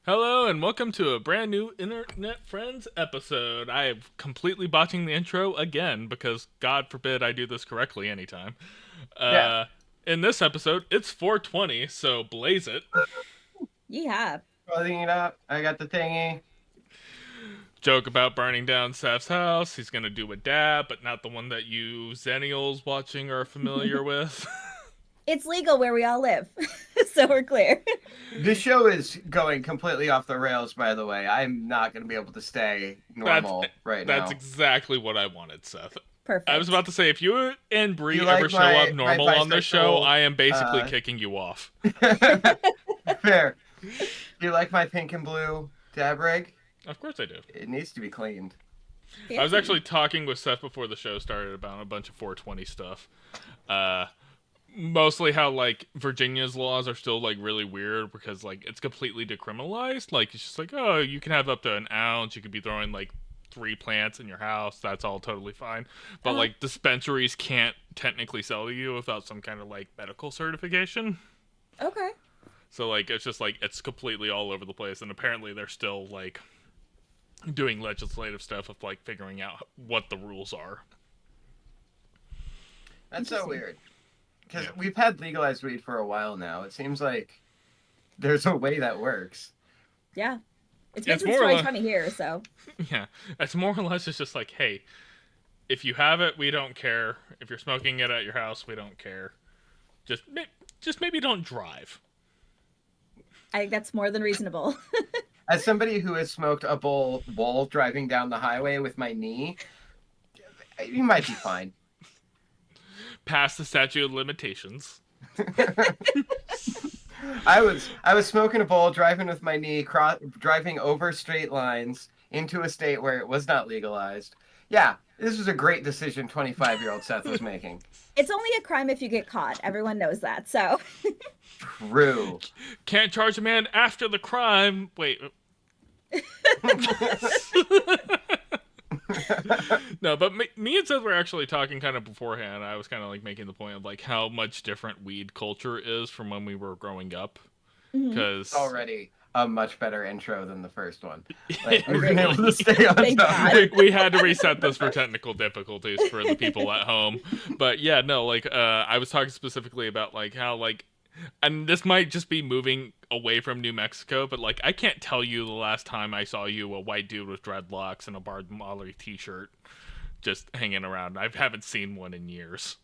Hello and welcome to a brand new Internet Friends episode. I am completely botching the intro again because God forbid I do this correctly anytime. Yeah, Uh, in this episode, it's 420, so blaze it. Yeah. clothing it up. I got the thingy. Joke about burning down Seth's house. He's gonna do a dab, but not the one that you Zennials watching are familiar with. It's legal where we all live. So we're clear. This show is going completely off the rails, by the way. I'm not going to be able to stay that's normal right that's now. exactly what I wanted, Seth. Perfect. I was about to say, if you and Brie You ever like show my up normal on this show, bisexual, I am basically uh, kicking you off. Fair. You like my pink and blue dab rig? Of course I do. It needs to be cleaned. I was actually talking with Seth before the show started about a bunch of 420 stuff. Mostly how like Virginia's laws are still like really weird because like it's completely decriminalized. Like it's just like, oh, you can have up to an ounce. You could be throwing like 3 plants in your house. That's all totally fine. But like dispensaries can't technically sell to you without some kind of like medical certification. Okay. So like it's just like it's completely all over the place. And apparently they're still like doing legislative stuff of like figuring out what the rules are. That's so weird. Because Yeah. we've had legalized weed for a while now. It seems like there's a way that works. Yeah. It's been It's since more or 2020 here, so. Yeah, it's more or less just like, hey, if you have it, we don't care. If you're smoking it at your house, we don't care. Just, just maybe don't drive. I think that's more than reasonable. As somebody who has smoked a bowl while driving down the highway with my knee, you might be fine. Pass the statute of limitations. I was smoking a bowl, driving with my knee, driving over straight lines into a state where it was not legalized. Yeah, this was a great decision 25-year-old Seth was making. It's only a crime if you get caught. Everyone knows that, so. True. Can't charge a man after the crime. Wait. No, but me and Seth were actually talking kind of beforehand. I was kind of like making the point of like how much different weed culture is from when we were growing up. Because It's already a much better intro than the first one. Like, we've Really? been able to stay on Thank topic. God. we had to reset this for technical difficulties for the people at home. But yeah, no, like I was talking specifically about like how like, and this might just be moving away from New Mexico, but like I can't tell you the last time I saw you, a white dude with dreadlocks and a Bard Molly t-shirt, just hanging around. I haven't seen one in years.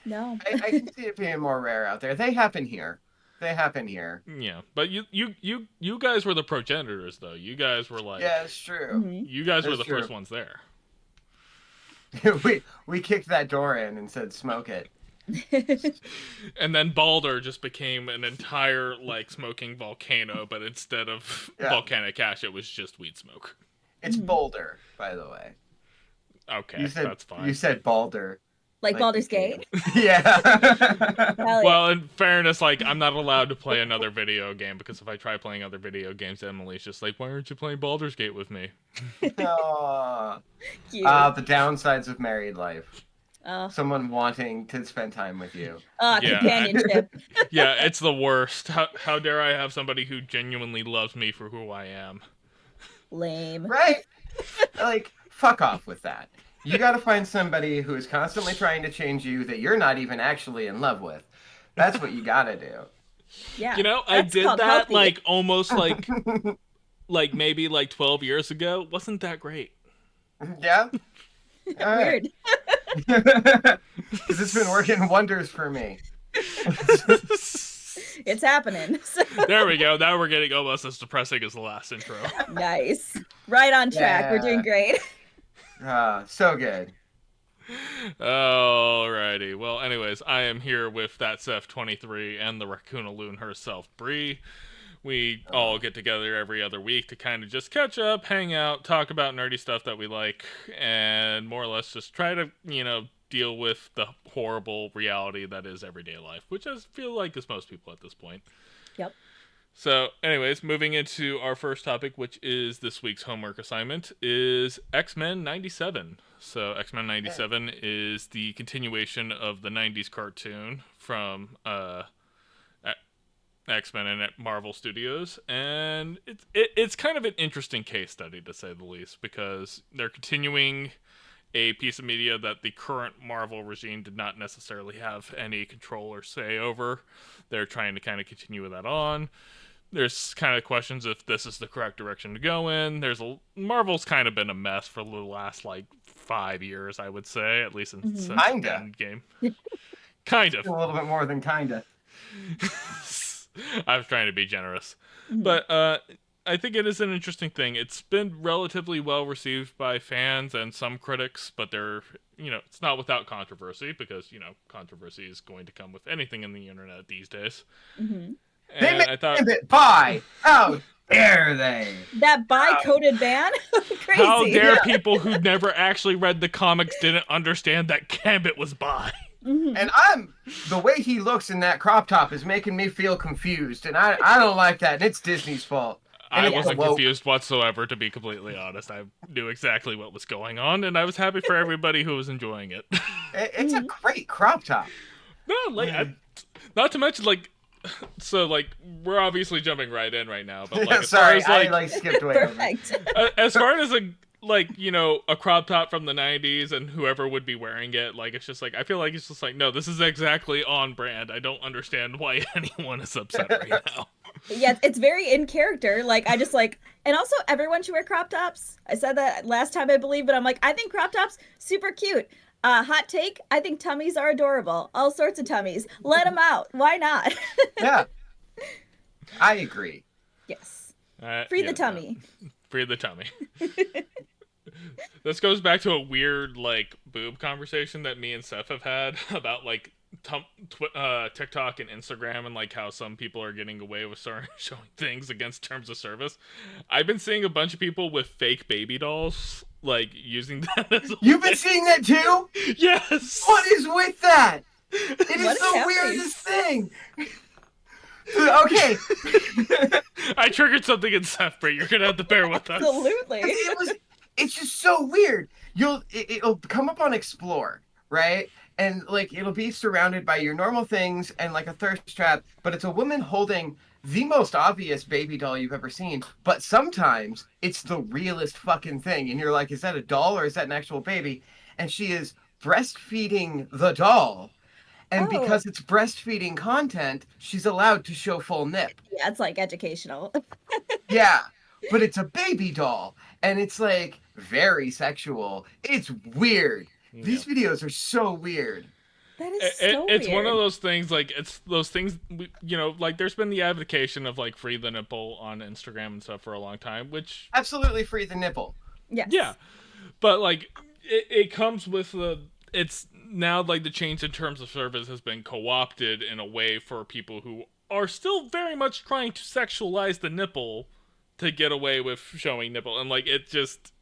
No. I can see it being more rare out there. They happen here. They happen here. Yeah, but you guys were the progenitors though. You guys were like, Yeah, it's true. you guys were That's the first true. ones there. We kicked that door in and said, "Smoke it." And then Balder just became an entire like smoking volcano, but instead of Yeah. volcanic ash, it was just weed smoke. It's Boulder, by the way. Okay, You said that's fine. You said Balder. Like Like Baldur's the game. Gate. Yeah. Hell yeah. Well, in fairness, like I'm not allowed to play another video game because if I try playing other video games, Emily's just like, "Why aren't you playing Baldur's Gate with me?" Aw. Cute. The downsides of married life. Oh, Someone wanting to spend time with you. Yeah. companionship. Yeah, it's the worst. How dare I have somebody who genuinely loves me for who I am? Lame. Right? Like, fuck off with that. You gotta find somebody who is constantly trying to change you that you're not even actually in love with. That's what you gotta do. Yeah. You know, I That's did called that healthy. like almost like maybe like 12 years ago. Wasn't that great? Yeah? All right. Weird. Because it's been working wonders for me. It's happening. So, There we go. Now we're getting almost as depressing as the last intro. nice. Right on track. We're doing Yeah. great. So good. Alrighty. Well, anyways, I am here with that Seth 23 and the Raccoonaloon herself, Brie. We all get together every other week to kind of just catch up, hang out, talk about nerdy stuff that we like, and more or less just try to, deal with the horrible reality that is everyday life, which I feel like is most people at this point. Yep. So, anyways, moving into our first topic, which is this week's homework assignment, is X-Men 97. So, X-Men 97 is the continuation of the 90s cartoon from X-Men and at Marvel Studios, and it's kind of an interesting case study to say the least, because they're continuing a piece of media that the current Marvel regime did not necessarily have any control or say over. They're trying to kind of continue with that on. There's kind of questions if this is the correct direction to go in. Marvel's kind of been a mess for the last like 5 years, I would say, at least since Endgame. Kind of. A little bit more than kinda. I was trying to be generous. But I think it is an interesting thing. It's been relatively well received by fans and some critics, but it's not without controversy, because, controversy is going to come with anything in the internet these days. Mm-hmm. They made Gambit bi. How dare they? That bi-coded ban? Crazy. How dare people who never actually read the comics didn't understand that Gambit was bi? Mm-hmm. And the way he looks in that crop top is making me feel confused, and I don't like that, and it's Disney's fault. And I wasn't confused whatsoever, to be completely honest. I knew exactly what was going on, and I was happy for everybody who was enjoying it. It's a great crop top. No, not to mention, so, we're obviously jumping right in right now, but, as sorry, far as, I skipped away. Perfect. As far as, a crop top from the 90s and whoever would be wearing it, it's just, I feel like it's just, no, this is exactly on brand. I don't understand why anyone is upset right now. Yeah, it's very in character. And also everyone should wear crop tops. I said that last time, I believe, but I'm I think crop tops, super cute. Hot take, I think tummies are adorable. All sorts of tummies. Let them out. Why not? Yeah. I agree. Yes. Free the tummy. Free the tummy. This goes back to a weird, boob conversation that me and Seth have had about, TikTok and Instagram, and, how some people are getting away with showing things against terms of service. I've been seeing a bunch of people with fake baby dolls, using that as You've been seeing that too? Yes! What is with that? It is What is the happening? weirdest thing. Okay. I triggered something in Seth, Brie. You're gonna have to bear with us. Absolutely. It's just so weird. It'll come up on Explore, right? And it'll be surrounded by your normal things and a thirst trap, but it's a woman holding the most obvious baby doll you've ever seen. But sometimes it's the realest fucking thing, and you're like, is that a doll or is that an actual baby? And she is breastfeeding the doll. And because it's breastfeeding content, she's allowed to show full nip. Yeah, it's educational. Yeah, but it's a baby doll, and it's very sexual. It's weird. Yeah. These videos are so weird. That is so It's weird. one of those things, it's those things, there's been the advocation of, free the nipple on Instagram and stuff for a long time, which... Absolutely free the nipple. Yes. Yeah. But, it comes with it's now, the change in terms of service has been co-opted in a way for people who are still very much trying to sexualize the nipple to get away with showing nipple. And, it just...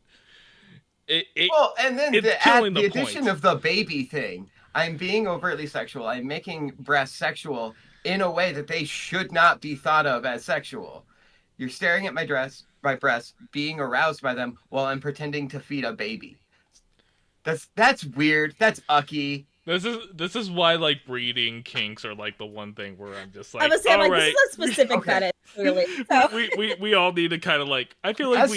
and then the addition of the baby thing. I'm being overtly sexual. I'm making breasts sexual in a way that they should not be thought of as sexual. You're staring at my breasts, being aroused by them while I'm pretending to feed a baby. That's weird. That's ucky. This is why breeding kinks are the one thing where I'm just I was saying all right. This is a specific fetish, clearly. So. we all need to kind of I feel like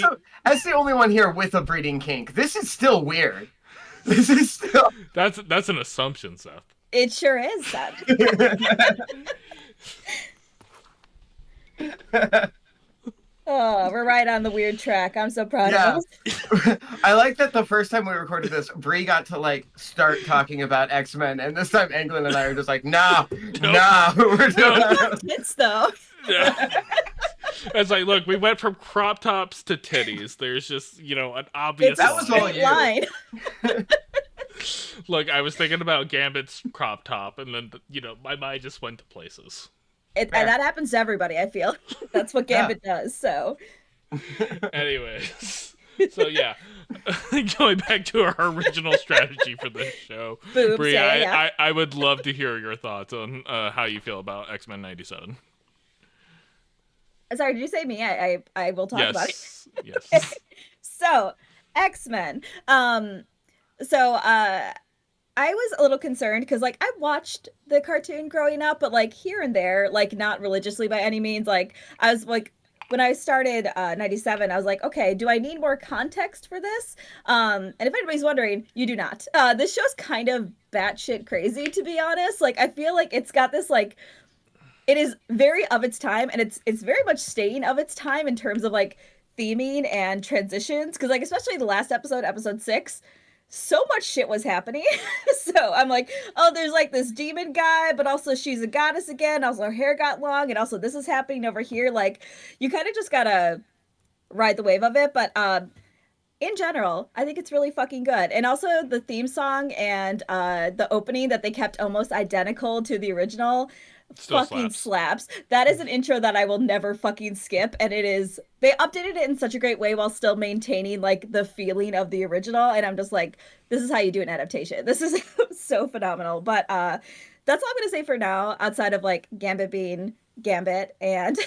as the only one here with a breeding kink, this is still weird. This is still that's an assumption, Seth. It sure is, Seth. Oh, we're right on the weird track. I'm so proud of us. I like that the first time we recorded this, Brie got to start talking about X-Men, and this time England and I are just nah, we're doing It's though. Yeah. It's look, we went from crop tops to titties. There's just, an obvious that was all you. Line. Look, I was thinking about Gambit's crop top, and then, my mind just went to places. And that happens to everybody, I feel. That's what Gambit does, so. Anyways. So, yeah. Going back to our original strategy for this show. Boobs, Brie, yeah. I would love to hear your thoughts on how you feel about X-Men 97. Sorry, did you say me? I will talk about it. Yes. So, X-Men. I I was a little concerned because like I watched the cartoon growing up, but like here and there, like not religiously by any means. Like I was like when I started 97, I was like, okay, do I need more context for this? And if anybody's wondering, you do not. This show's kind of batshit crazy, to be honest. Like I feel like it's got this like it is very of its time, and it's very much staying of its time in terms of like theming and transitions. Because like especially the last episode, episode 6, so much shit was happening. So I'm like, oh, there's like this demon guy, but also she's a goddess again. Also, her hair got long, and also this is happening over here. Like, you kind of just gotta ride the wave of it. But in general, I think it's really fucking good. And also the theme song and the opening that they kept almost identical to the original Still fucking slaps. slaps. That is an intro that I will never fucking skip. And it is, they updated it in such a great way while still maintaining like the feeling of the original. And I'm just like, this is how you do an adaptation. This is so phenomenal. But that's all I'm gonna say for now, outside of like Gambit being Gambit and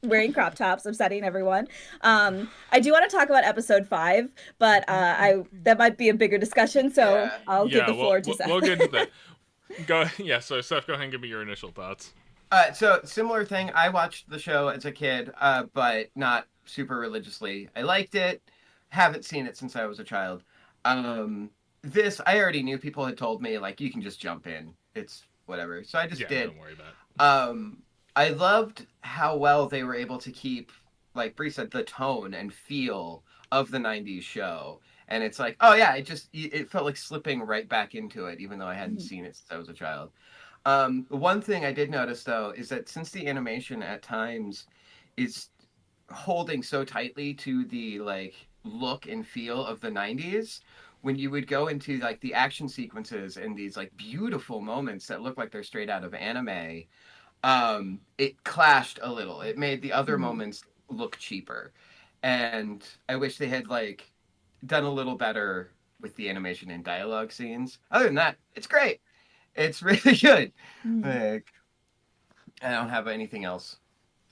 wearing crop tops, upsetting everyone. I do want to talk about episode 5, but I that might be a bigger discussion, so Yeah. I'll give the floor to Seth. We'll get into that. Go. Yeah. So Seth, go ahead and give me your initial thoughts. So similar thing. I watched the show as a kid, but not super religiously. I liked it. Haven't seen it since I was a child. This I already knew. People had told me like you can just jump in. It's whatever. So I just did. Don't worry about it. I loved how well they were able to keep, like Brie said, the tone and feel of the '90s show. And it's like, oh yeah, it felt like slipping right back into it, even though I hadn't seen it since I was a child. One thing I did notice though is that since the animation at times is holding so tightly to the like look and feel of the '90s, when you would go into like the action sequences and these like beautiful moments that look like they're straight out of anime, it clashed a little. It made the other moments look cheaper, and I wish they had like done a little better with the animation and dialogue scenes. Other than that, it's great. It's really good. Like, I don't have anything else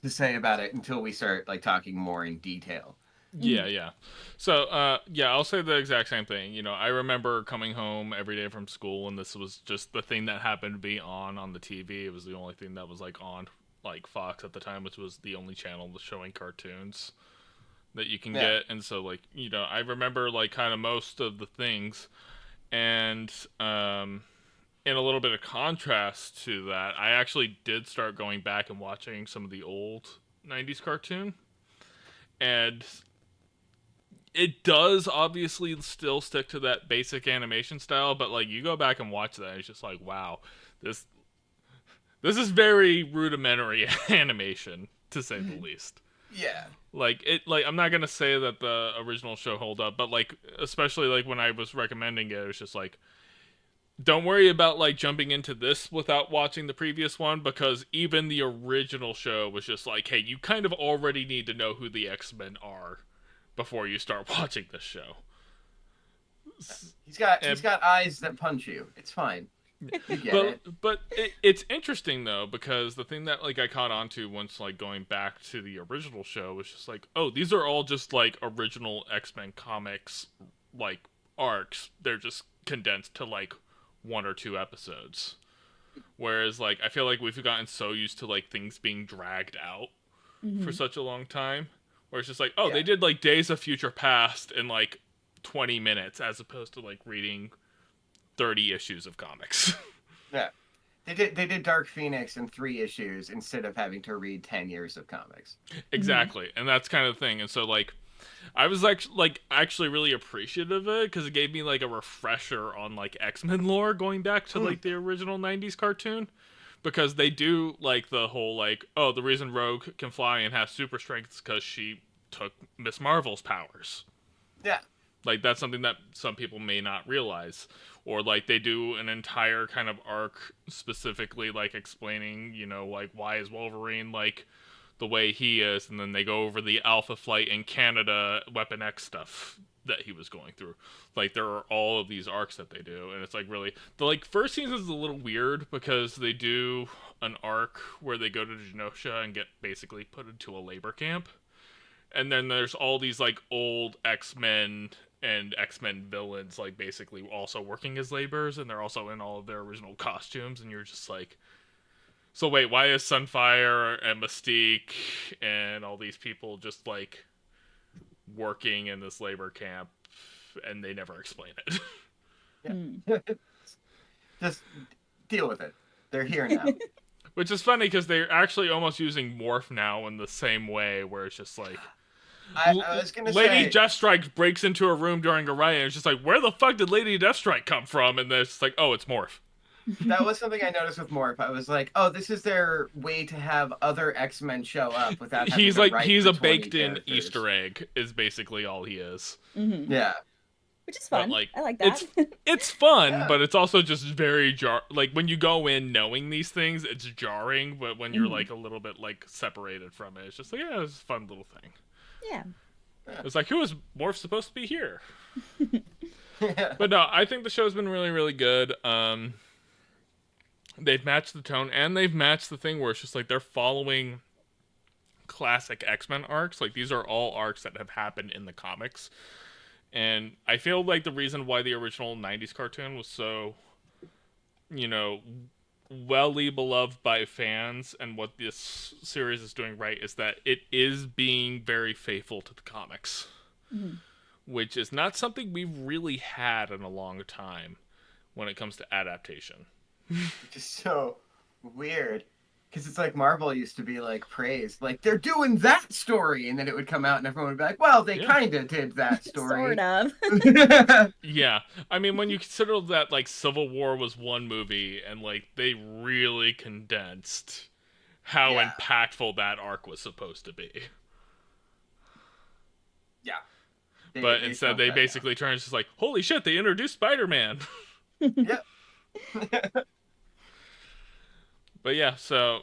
to say about it until we start like talking more in detail. Yeah. So, I'll say the exact same thing. You know, I remember coming home every day from school, and this was just the thing that happened to be on the TV. It was the only thing that was like on like Fox at the time, which was the only channel showing cartoons that you can get. And so, like, you know, I remember like kind of most of the things, and in a little bit of contrast to that, I actually did start going back and watching some of the old '90s cartoon, and it does obviously still stick to that basic animation style, but like you go back and watch that, it's just like, wow, this is very rudimentary animation, to say the least. Yeah. Like I'm not gonna say that the original show hold up, but like especially like when I was recommending it, it was just like, don't worry about like jumping into this without watching the previous one, because even the original show was just like, hey, you kind of already need to know who the X-Men are before you start watching this show. He's got eyes that punch you. It's fine. You get it. But it's interesting though, because the thing that like I caught on to once like going back to the original show was just like, oh, these are all just like original X-Men comics like arcs. They're just condensed to like 1 or 2 episodes. Whereas like I feel like we've gotten so used to like things being dragged out for such a long time, where it's just like, oh, they did like Days of Future Past in like 20 minutes as opposed to like reading 30 issues of comics. Yeah. They did Dark Phoenix in 3 issues instead of having to read 10 years of comics. Exactly. And that's kind of the thing. And so like I was actually really appreciative of it, because it gave me like a refresher on like X-Men lore going back to like the original '90s cartoon, because they do like the whole like, oh, the reason Rogue can fly and have super strength is because she took Miss Marvel's powers. Yeah. Like that's something that some people may not realize. Or like they do an entire kind of arc specifically like explaining, you know, like why is Wolverine like the way he is, and then they go over the Alpha Flight in Canada Weapon X stuff that he was going through. Like there are all of these arcs that they do, and it's like really the like first season is a little weird because they do an arc where they go to Genosha and get basically put into a labor camp, and then there's all these like old X-Men and X-Men villains like basically also working as laborers, and they're also in all of their original costumes, and you're just like, so wait, why is Sunfire and Mystique and all these people just like working in this labor camp, and they never explain it? Just deal with it. They're here now. Which is funny because they're actually almost using morph now in the same way, where it's just like, I was gonna Lady say, Deathstrike breaks into a room during a riot, and it's just like, where the fuck did Lady Deathstrike come from? And then it's like, oh, it's morph. that was something I noticed with Morph. I was like, oh, this is their way to have other X-Men show up without having He's to like, write he's for a 20 baked-in characters. Easter egg, is basically all he is. Yeah. Which is fun. But, like, I like that. It's fun, Yeah. but it's also just very like when you go in knowing these things, it's jarring. But when you're like a little bit like separated from it, it's just like, yeah, it's a fun little thing. Yeah. It's like, who is Morph supposed to be here? Yeah. But no, I think the show's been really, really good. They've matched the tone, and they've matched the thing where it's just like they're following classic X-Men arcs. Like, these are all arcs that have happened in the comics. And I feel like the reason why the original 90s cartoon was so, welly beloved by fans, and what this series is doing right, is that it is being very faithful to the comics. Which is not something we've really had in a long time when it comes to adaptation. Just so weird. Because it's like Marvel used to be like praised. Like, they're doing that story. And then it would come out and everyone would be like, well, they kind of did that story. Sort of. Yeah. I mean, when you consider that, like, Civil War was one movie, and, like, they really condensed how impactful that arc was supposed to be. Yeah. But instead, they basically turned just like, holy shit, they introduced Spider-Man. Yep. But yeah, so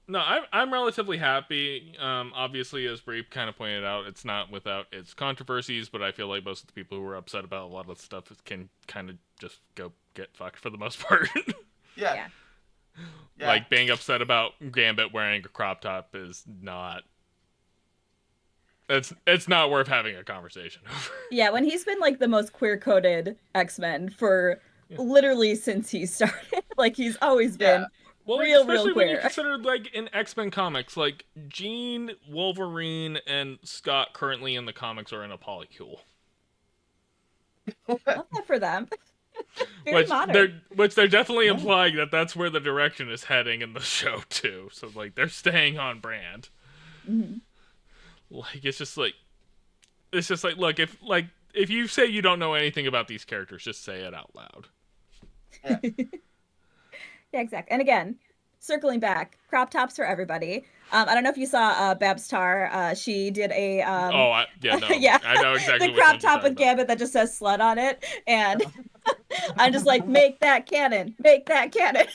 no, I'm relatively happy. Obviously, as Brie kind of pointed out, it's not without its controversies, but I feel like most of the people who are upset about a lot of stuff can kind of just go get fucked for the most part. Yeah. Yeah. Like, being upset about Gambit wearing a crop top is not. It's not worth having a conversation over. Yeah, when he's been like the most queer-coded X-Men for literally since he started. Like, he's always been Well, real especially when you queer. consider, like, in X-Men comics, like, Jean, Wolverine, and Scott currently in the comics are in a polycule. Love that for them. Very Which modern. they're definitely implying that that's where the direction is heading in the show, too. So, like, they're staying on brand. Like, it's just like, look, if you say you don't know anything about these characters, just say it out loud. Yeah. Yeah, exactly. And again, circling back, crop tops for everybody. I don't know if you saw Babs Tarr. She did a No, yeah, I know exactly the what crop you're top talking with about. Gambit that just says slut on it, and I'm just like, make that canon, make that canon.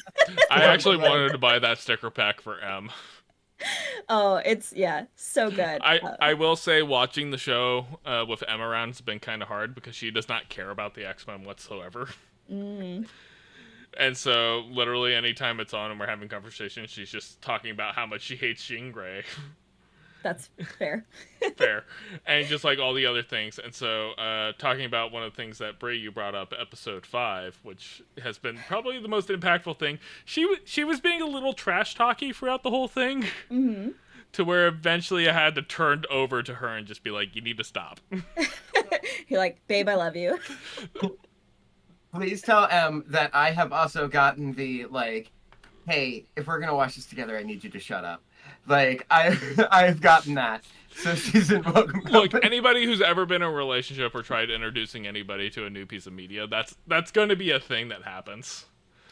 I actually wanted to buy that sticker pack for M. Oh, it's so good. I will say, watching the show with Em around has been kind of hard because she does not care about the X-Men whatsoever. And so, literally, anytime it's on and we're having conversations, she's just talking about how much she hates Jean Grey. That's fair. Fair. And just like all the other things. And so, talking about one of the things that Brie, you brought up, episode 5, which has been probably the most impactful thing. She was being a little trash talky throughout the whole thing. To where eventually I had to turn over to her and just be like, you need to stop. You're like, babe, I love you. Please tell Em that I have also gotten the, like, hey, if we're going to watch this together, I need you to shut up. Like, I've gotten that. So she's in welcome company. Look, anybody who's ever been in a relationship or tried introducing anybody to a new piece of media, that's going to be a thing that happens.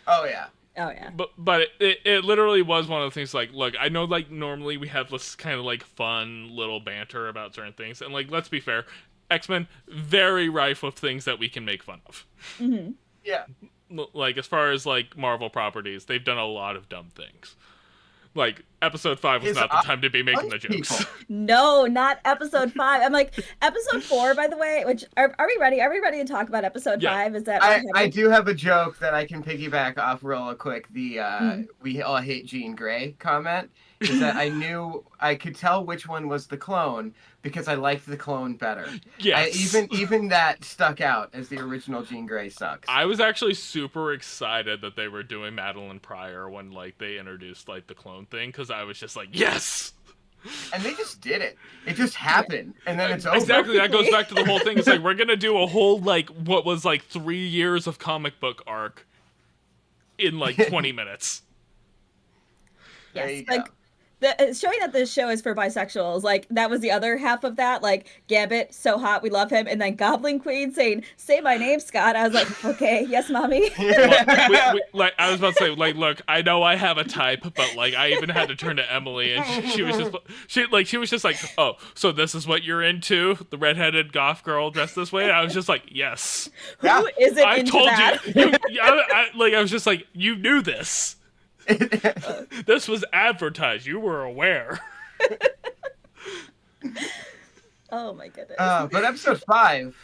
Oh, yeah. Oh, yeah. But it literally was one of the things, like, look, I know, like, normally we have this kind of, like, fun little banter about certain things. And, like, let's be fair, X-Men, very rife with things that we can make fun of. Yeah. Like, as far as, like, Marvel properties, they've done a lot of dumb things. Like, episode 5 was not the time to be making the jokes. No, not episode 5. I'm like, episode 4, by the way, which, are we ready? Are we ready to talk about episode 5? Is that I do have a joke that I can piggyback off real quick. The we all hate Jean Grey comment. is that I could tell which one was the clone because I liked the clone better. Yes. Even that stuck out as the original Jean Grey sucks. I was actually super excited that they were doing Madeline Pryor when like they introduced like the clone thing, because I was just like, yes. And they just did it. It just happened, and then it's over. Exactly. That goes back to the whole thing. It's like, we're gonna do a whole like what was like 3 years of comic book arc in like 20 minutes. There Yes, you go. like showing that this show is for bisexuals, like that was the other half of that. Like Gambit, so hot, we love him, and then Goblin Queen saying, "Say my name, Scott." I was like, "Okay, yes, mommy." Like I was about to say, like, look, I know I have a type, but like I even had to turn to Emily, and she was just like, oh, so this is what you're into, the redheaded goth girl dressed this way. And I was just like, yes. Yeah. Who isn't I into told that? I was just like, you knew this. This was advertised. You were aware. Oh my goodness. But episode 5,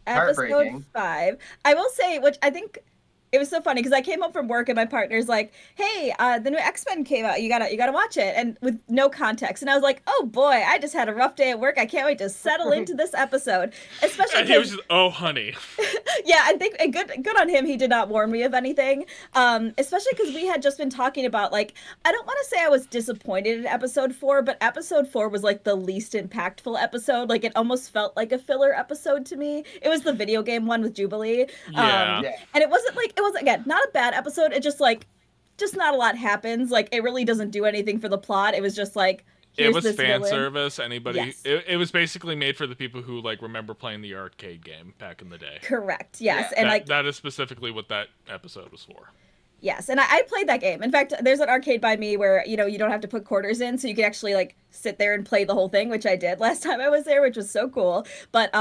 heartbreaking. Episode 5. I will say, which I think it was so funny because I came home from work and my partner's like, "Hey, the new X-Men came out. You gotta watch it," and with no context. And I was like, "Oh boy, I just had a rough day at work. I can't wait to settle into this episode." Especially, And he was just, oh, honey. yeah, I think and good on him. He did not warn me of anything. Especially because we had just been talking about, like, I don't want to say I was disappointed in episode 4, but episode 4 was like the least impactful episode. Like, it almost felt like a filler episode to me. It was the video game one with Jubilee. Yeah. And it wasn't again, not a bad episode. It just not a lot happens. Like, it really doesn't do anything for the plot. It was just like, It was this fan villain. service. Anybody, Yes. it was basically made for the people who like remember playing the arcade game back in the day. Correct. Yes. Yeah. And That, like, that is specifically what that episode was for. yes, and I played that game. In fact, there's an arcade by me where, you don't have to put quarters in, so you can actually like sit there and play the whole thing, which I did last time I was there, which was so cool. But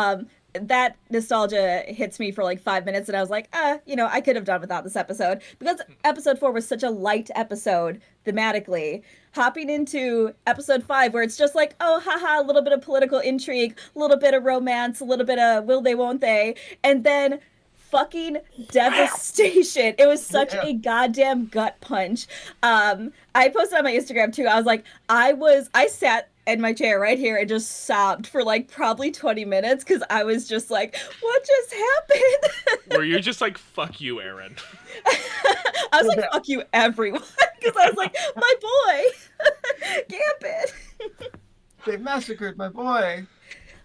that nostalgia hits me for like 5 minutes, and I was like, I could have done without this episode, because episode 4 was such a light episode thematically. Hopping into episode 5, where it's just like, oh, haha, a little bit of political intrigue, a little bit of romance, a little bit of will they, won't they, and then fucking devastation. It was such a goddamn gut punch. I posted on my Instagram too. I was like, I sat in my chair right here and just sobbed for like probably 20 minutes because I was just like, what just happened? Were you just like, fuck you, Aaron? I was like, fuck you, everyone. Because I was like, my boy, Gambit. They massacred my boy.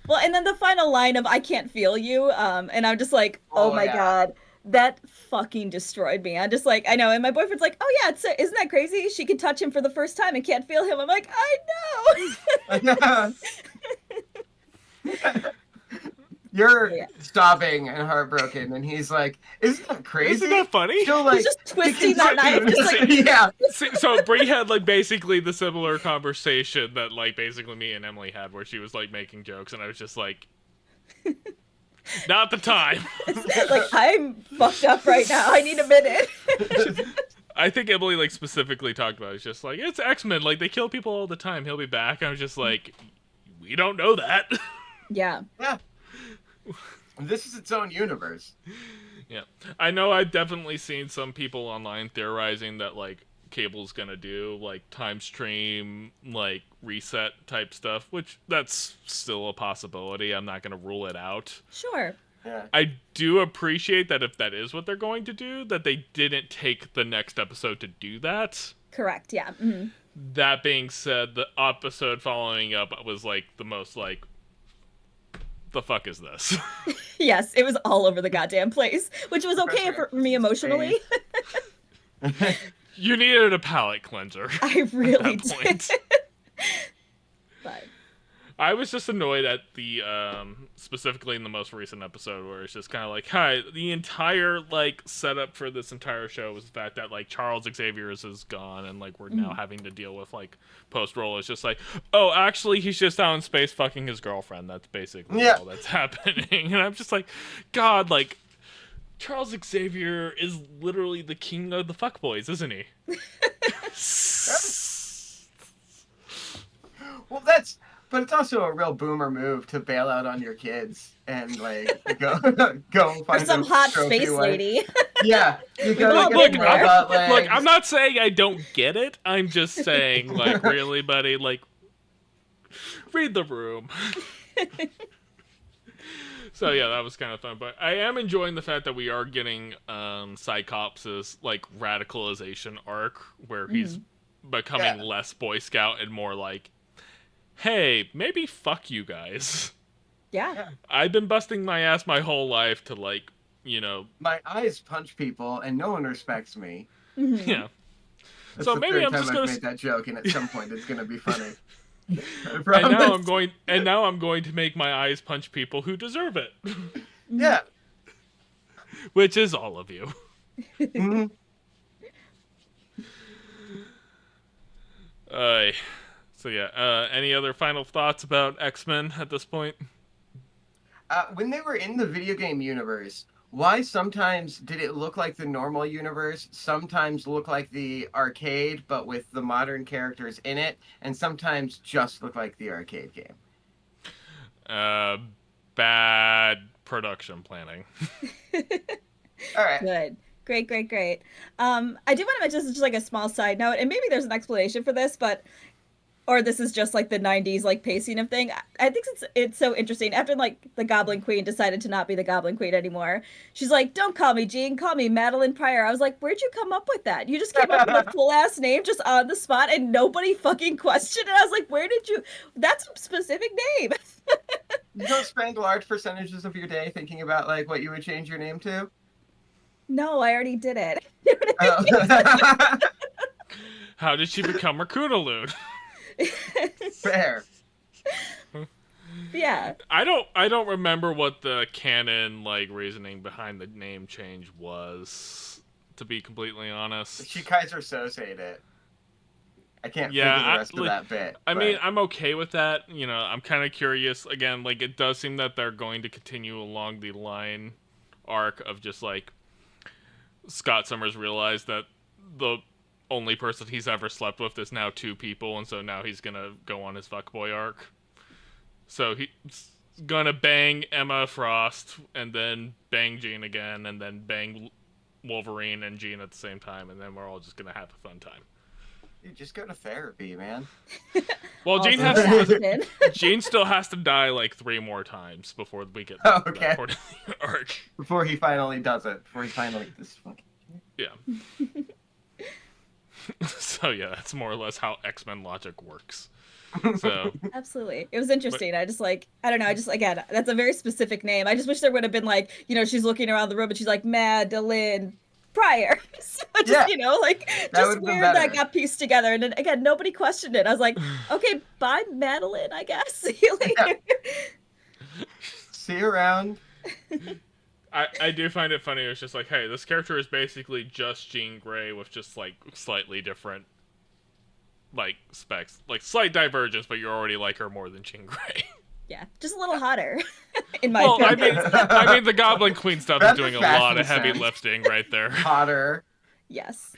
Well, and then the final line of "I can't feel you," and I'm just like, oh my yeah. god, that fucking destroyed me. I'm just like, I know, and my boyfriend's like, oh yeah, isn't that crazy? She can touch him for the first time and can't feel him. I'm like, I know. You're Yeah. sobbing and heartbroken, and he's like, "Isn't that crazy?" Isn't that funny? She'll, like, He's just twisting that knife, just like, yeah. So Brie had like basically the similar conversation that like basically me and Emily had, where she was like making jokes, and I was just like, not the time. like, I'm fucked up right now. I need a minute. I think Emily like specifically talked about it. It's just like, it's X-Men, like they kill people all the time. He'll be back. I was just like, we don't know that. Yeah. Yeah. This is its own universe. Yeah, I know. I've definitely seen some people online theorizing that like Cable's gonna do like time stream, like reset type stuff, which that's still a possibility. I'm not gonna rule it out. Sure. Yeah. I do appreciate that if that is what they're going to do, that they didn't take the next episode to do that. Correct. Yeah. Mm-hmm. That being said, the episode following up was like the most like, the fuck is this? Yes, it was all over the goddamn place, which was okay for me emotionally. You needed a palate cleanser. I really at that point. did. But I was just annoyed at the specifically in the most recent episode, where it's just kind of like, hi, the entire like setup for this entire show was the fact that like Charles Xavier is gone, and like we're now having to deal with like post roll. It's just like, oh, actually he's just out in space fucking his girlfriend. That's basically all that's happening. And I'm just like, God, like Charles Xavier is literally the king of the fuckboys, isn't he? Well, but it's also a real boomer move to bail out on your kids and like go for find some a hot trophy space wife. lady. Yeah, you go all to been get there. robot legs. Look, I'm not saying I don't get it. I'm just saying, like, really, buddy, like, read the room. So yeah, that was kind of fun. But I am enjoying the fact that we are getting Cyclops' like radicalization arc, where he's becoming less Boy Scout and more like, hey, maybe fuck you guys. Yeah. I've been busting my ass my whole life to like, you know, My eyes punch people, and no one respects me. Mhm. yeah. That's So the maybe third I'm time just I've gonna made that joke, and at some point it's gonna be funny. I and promise. now I'm going to make my eyes punch people who deserve it, Yeah. which is all of you. Mhm. So yeah, any other final thoughts about X-Men at this point? When they were in the video game universe, why sometimes did it look like the normal universe, sometimes look like the arcade, but with the modern characters in it, and sometimes just look like the arcade game? Bad production planning. All right. Good. Great, great, great. I do want to mention this is just like a small side note, and maybe there's an explanation for this, but or this is just like the 90s like pacing of thing. I think it's so interesting. After like the Goblin Queen decided to not be the Goblin Queen anymore, she's like, "Don't call me Jean, call me Madeline Pryor." I was like, "Where'd you come up with that? You just came up with a full ass name just on the spot, and nobody fucking questioned it." I was like, "Where did you? That's a specific name." You don't spend large percentages of your day thinking about like what you would change your name to? No, I already did it. Oh. How did she become Raccoonaloon? Fair. Yeah. I don't remember what the canon like reasoning behind the name change was, to be completely honest. She Kaiser Sosate it. I can't Yeah, figure the rest of that bit. I but- mean, I'm okay with that. You know, I'm kind of curious. Again, like, it does seem that they're going to continue along the line arc of just, like, Scott Summers realized that the only person he's ever slept with is now 2 people, and so now he's gonna go on his fuckboy arc. So he's gonna bang Emma Frost, and then bang Jean again, and then bang Wolverine and Jean at the same time, and then we're all just gonna have a fun time. Dude, just go to therapy, man. Well, Also Jean has Sebastian. Jean still has to die like 3 more times before we get Oh, to okay. that part of the arc. Before he finally does it. Before he finally this fucking. Yeah. So yeah, that's more or less how X-Men logic works. So Absolutely. It was interesting. I just like, I don't know. I just, again, that's a very specific name. I just wish there would have been like, you know, she's looking around the room and she's like, Madeline Pryor. So just, Yeah. you know, like, That just would've been weird that better. got pieced together. And then again, nobody questioned it. I was like, okay, bye, Madeline, I guess. See you later. See you around. I do find it funny. It's just like, hey, this character is basically just Jean Grey with just like slightly different like specs, like slight divergence, but you already like her more than Jean Grey. Yeah, just a little hotter, in my Well, opinion. I mean, the Goblin Queen stuff is That's doing a fashion lot of heavy sense. lifting right there. Hotter. Yes.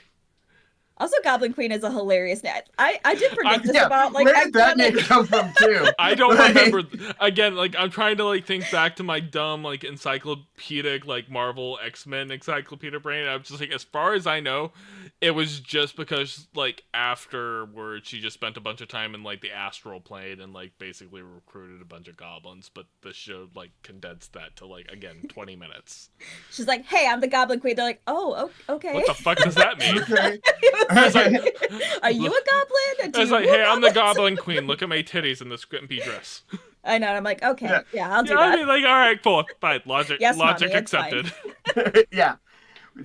Also, Goblin Queen is a hilarious name. I did forget this Yeah, about like where did that X-Men, name come from too? I don't Like- remember again. Like I'm trying to like think back to my dumb like encyclopedic like Marvel X-Men encyclopedia brain. I'm just like, as far as I know, it was just because like afterwards she just spent a bunch of time in like the astral plane and like basically recruited a bunch of goblins. But the show like condensed that to like again 20 minutes. She's like, "Hey, I'm the Goblin Queen." They're like, "Oh, okay." What the fuck does that mean? Okay. It's like, Are you a goblin? Do it's you like, know hey, I'm the goblins?" Goblin Queen. Look at my titties in this skimpy dress. I know. And I'm like, okay, Yeah. yeah, I'll do Yeah, I that. mean, like, all right, cool, fine. Logic, Yes, logic mommy, it's fine. accepted. Yeah.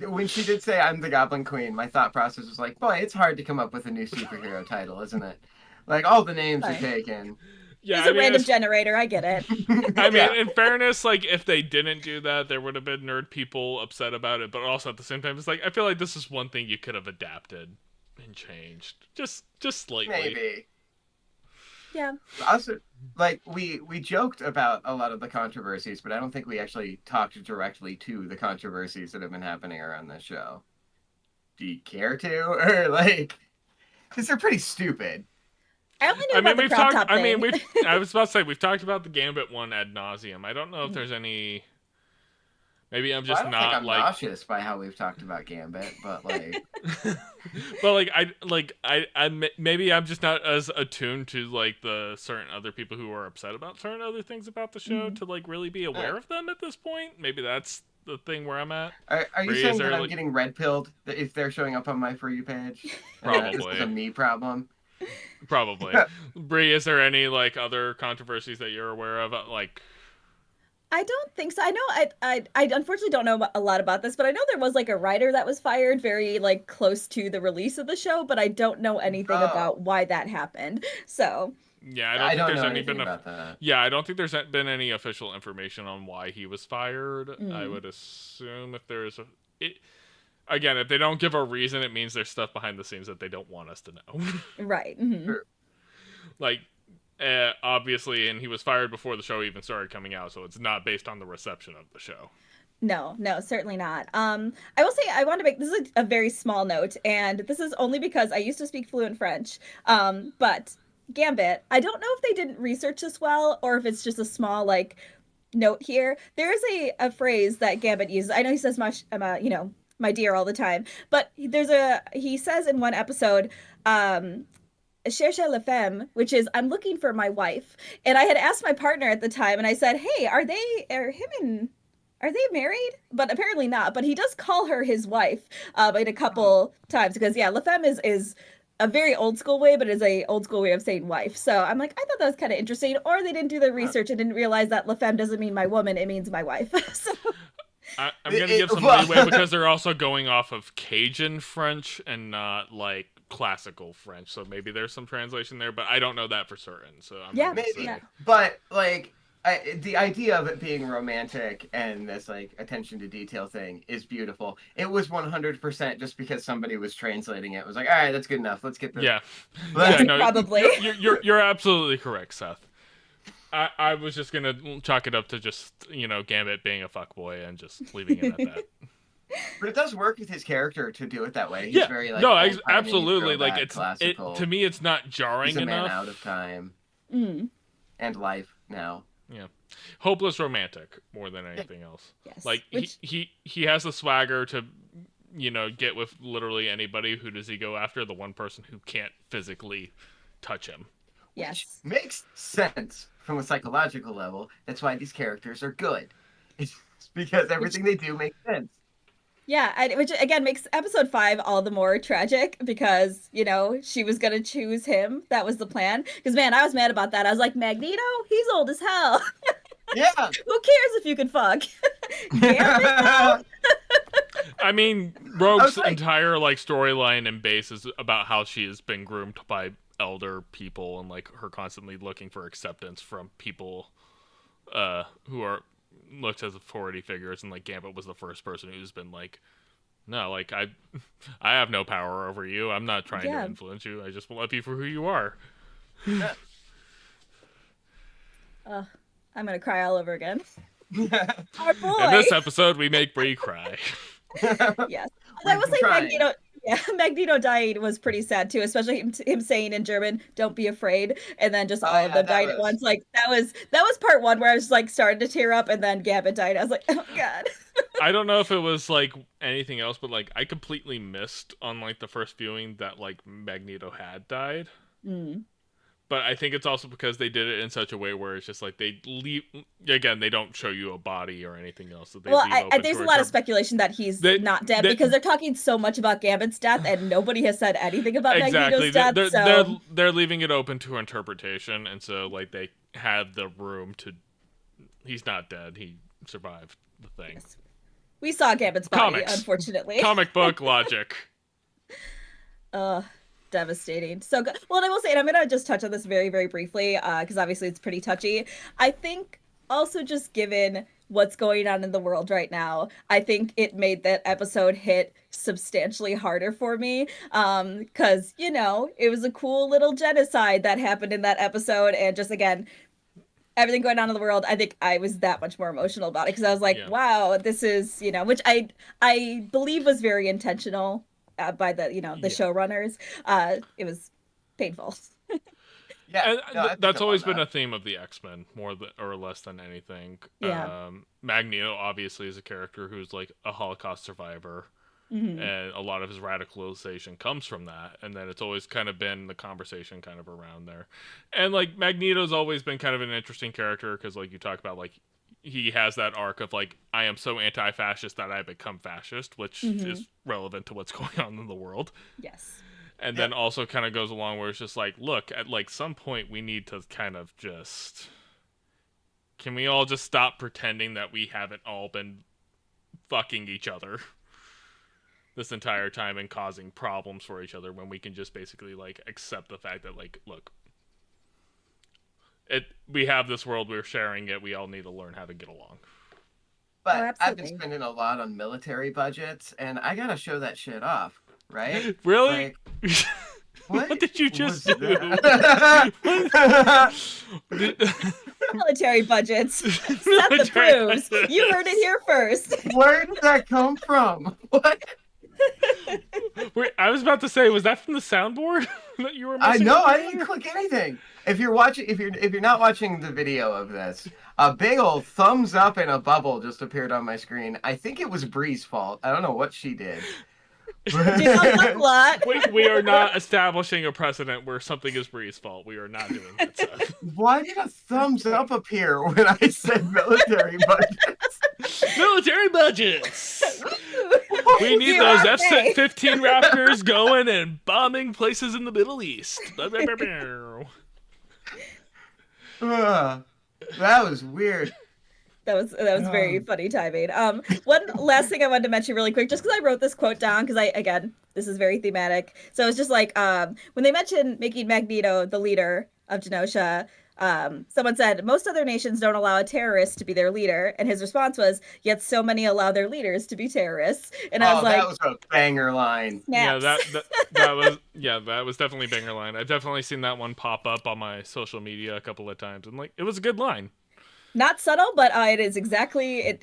When she did say I'm the Goblin Queen, my thought process was like, boy, it's hard to come up with a new superhero title, isn't it? Like all the names are Fine. taken. Yeah, He's a random it's- generator. I get it. I mean, Yeah. in fairness, like if they didn't do that, there would have been nerd people upset about it. But also at the same time, it's like I feel like this is one thing you could have adapted and changed, just slightly. Maybe. Yeah. Also, like we joked about a lot of the controversies, but I don't think we actually talked directly to the controversies that have been happening around this show. Do you care to, or like, because they're pretty stupid. I only knew I about mean, the we've crop talked. top I mean, thing. I was about to say we've talked about the Gambit one ad nauseum. I don't know if there's any Maybe I'm Well, just I don't think not I'm nauseous by how we've talked about Gambit, but like, but maybe I'm just not as attuned to like the certain other people who are upset about certain other things about the show to like really be aware of them at this point. Maybe that's the thing where I'm at. are you Brie, saying is there that I'm like getting red pilled if they're showing up on my For You page? This is a probably me problem. probably Brie? Is there any like other controversies that you're aware of? Like, I don't think so. I know I unfortunately don't know a lot about this, but I know there was like a writer that was fired very like close to the release of the show, but I don't know anything about why that happened. So yeah, I don't I think don't there's know any anything been about that. yeah, I don't think there's been any official information on why he was fired. I Mm. would assume if there's again, if they don't give a reason, it means there's stuff behind the scenes that they don't want us to know. Right. Hmm. Sure. Like, obviously, and he was fired before the show even started coming out, so it's not based on the reception of the show. No, no, certainly not. I will say I want to make this is a very small note, and this is only because I used to speak fluent French. But Gambit, I don't know if they didn't research this well or if it's just a small like note here. There is a phrase that Gambit uses. I know he says my dear all the time, but he says in one episode, cherche la femme, which is I'm looking for my wife. And I had asked my partner at the time, and I said, "Hey, are they married?" But apparently not. But he does call her his wife in a couple times because yeah, la femme is a very old school way, but is a old school way of saying wife. So I'm like, I thought that was kind of interesting. Or they didn't do the research and didn't realize that la femme doesn't mean my woman; it means my wife. So I'm gonna give some leeway because they're also going off of Cajun French and not like classical French, so maybe there's some translation there, but I don't know that for certain. So I'm yeah, not gonna Maybe, say. but like the idea of it being romantic and this like attention to detail thing is beautiful. It was 100% just because somebody was translating it. It was like, all right, that's good enough. Let's get this. Yeah, But- yeah, no, Probably. You're absolutely correct, Seth. I was just gonna chalk it up to just Gambit being a fuckboy and just leaving it at that. But it does work with his character to do it that way. He's Yeah, very like no, old-timey, absolutely. Like throwback, it's classical. to me, it's not jarring He's a man enough. out of time mm, and life now. Yeah, hopeless romantic more than anything else. yes. Like Which, he has the swagger to get with literally anybody. Who does he go after? The one person who can't physically touch him. yes. Makes sense from a psychological level. That's why these characters are good. It's because everything they do makes sense. Yeah, which again makes episode 5 all the more tragic because, she was going to choose him. That was the plan. Because, man, I was mad about that. I was like, Magneto? He's old as hell. Yeah. Who cares if you can fuck? Gambit, I mean, Rogue's like- entire storyline and base is about how she has been groomed by elder people and her constantly looking for acceptance from people who are looked as authority figures, and Gambit was the first person who's been no, I have no power over you. I'm not trying to influence you. I just love you for who you are. I'm going to cry all over again. Our boy. In this episode, we make Brie cry. Yes. I will say Trying. Magneto dying was pretty sad too, especially him saying in German, "Don't be afraid," and then just all of yeah, them that died at was- once. That was part 1 where I was starting to tear up, and then Gambit died. I was like, oh god. I don't know if it was anything else, but I completely missed on the first viewing that Magneto had died. Mm. But I think it's also because they did it in such a way where it's just they leave again. They don't show you a body or anything else. So they Well, leave open there's to a lot of interpret- speculation that he's not dead because they're talking so much about Gambit's death, and nobody has said anything about exactly. Magneto's death. They're leaving it open to interpretation, and so they had the room to. He's not dead. He survived the thing. Yes. We saw Gambit's body, Comics. unfortunately. Comic book logic. Devastating. So good. Well, and I will say, and I'm going to just touch on this very, very briefly, because obviously it's pretty touchy. I think also just given what's going on in the world right now, I think it made that episode hit substantially harder for me. Because, it was a cool little genocide that happened in that episode. And just, again, everything going on in the world, I think I was that much more emotional about it. Because I was like, wow, this is, which I believe was very intentional. By the the showrunners, it was painful. Yeah, And no, I picked that's up always on been that. a theme of the X-Men, or less than anything. Yeah. Magneto obviously is a character who's like a Holocaust survivor, Hmm. and a lot of his radicalization comes from that. And then it's always kind of been the conversation kind of around there. And like Magneto's always been kind of an interesting character because like you talk about like he has that arc of like I am so anti-fascist that I become fascist, which Hmm. is relevant to what's going on in the world. Yes. And Yeah. then also kind of goes along where it's just like, look, at like some point we need to kind of just, can we all just stop pretending that we haven't all been fucking each other this entire time and causing problems for each other when we can just basically like accept the fact that like, look, we have this world, we're sharing it, we all need to learn how to get along. But Oh, I've been absolutely. spending a lot on military budgets, and I gotta show that shit off, right? Really? Like, What did you just was do? that? Military budgets. Seth Military approves. budgets. You heard it here first. Where did that come from? What? Wait, I was about to say, was that from the soundboard that you were I messing know with I earlier? didn't click anything. If you're not watching the video of this, a big old thumbs up and a bubble just appeared on my screen. I think it was Brie's fault. I don't know what she did. Do not lot. We are not establishing a precedent where something is Bree's fault. We are not doing that stuff. Why did a thumbs up appear when I said military budgets? Military budgets! We need You those are gay. F-15 Raptors going and bombing places in the Middle East. That was weird. That was very funny timing. One last thing I wanted to mention really quick, just because I wrote this quote down, because this is very thematic. So it's just like when they mentioned making Magneto the leader of Genosha, someone said most other nations don't allow a terrorist to be their leader, and his response was, "Yet so many allow their leaders to be terrorists." And I was like, that was a banger line. Yeah, snaps. that was definitely banger line. I've definitely seen that one pop up on my social media a couple of times, and like it was a good line. Not subtle, but it's exactly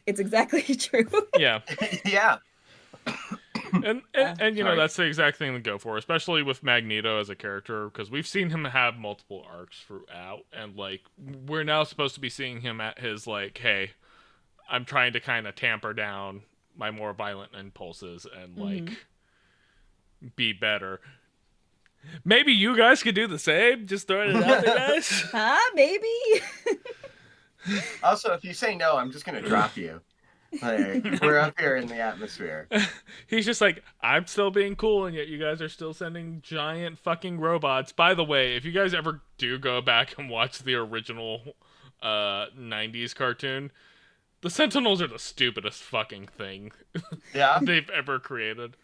true. Yeah. Yeah. And you know Sorry. that's the exact thing to go for, especially with Magneto as a character, because we've seen him have multiple arcs throughout, and like we're now supposed to be seeing him at his like, hey, I'm trying to kind of tamper down my more violent impulses and like be better. Maybe you guys could do the same. Just throwing it out there, guys. Maybe. Also, if you say no, I'm just gonna drop you. Like, we're up here in the atmosphere. He's just like, I'm still being cool, and yet you guys are still sending giant fucking robots. By the way, if you guys ever do go back and watch the original 90s cartoon, the Sentinels are the stupidest fucking thing Yeah. they've ever created.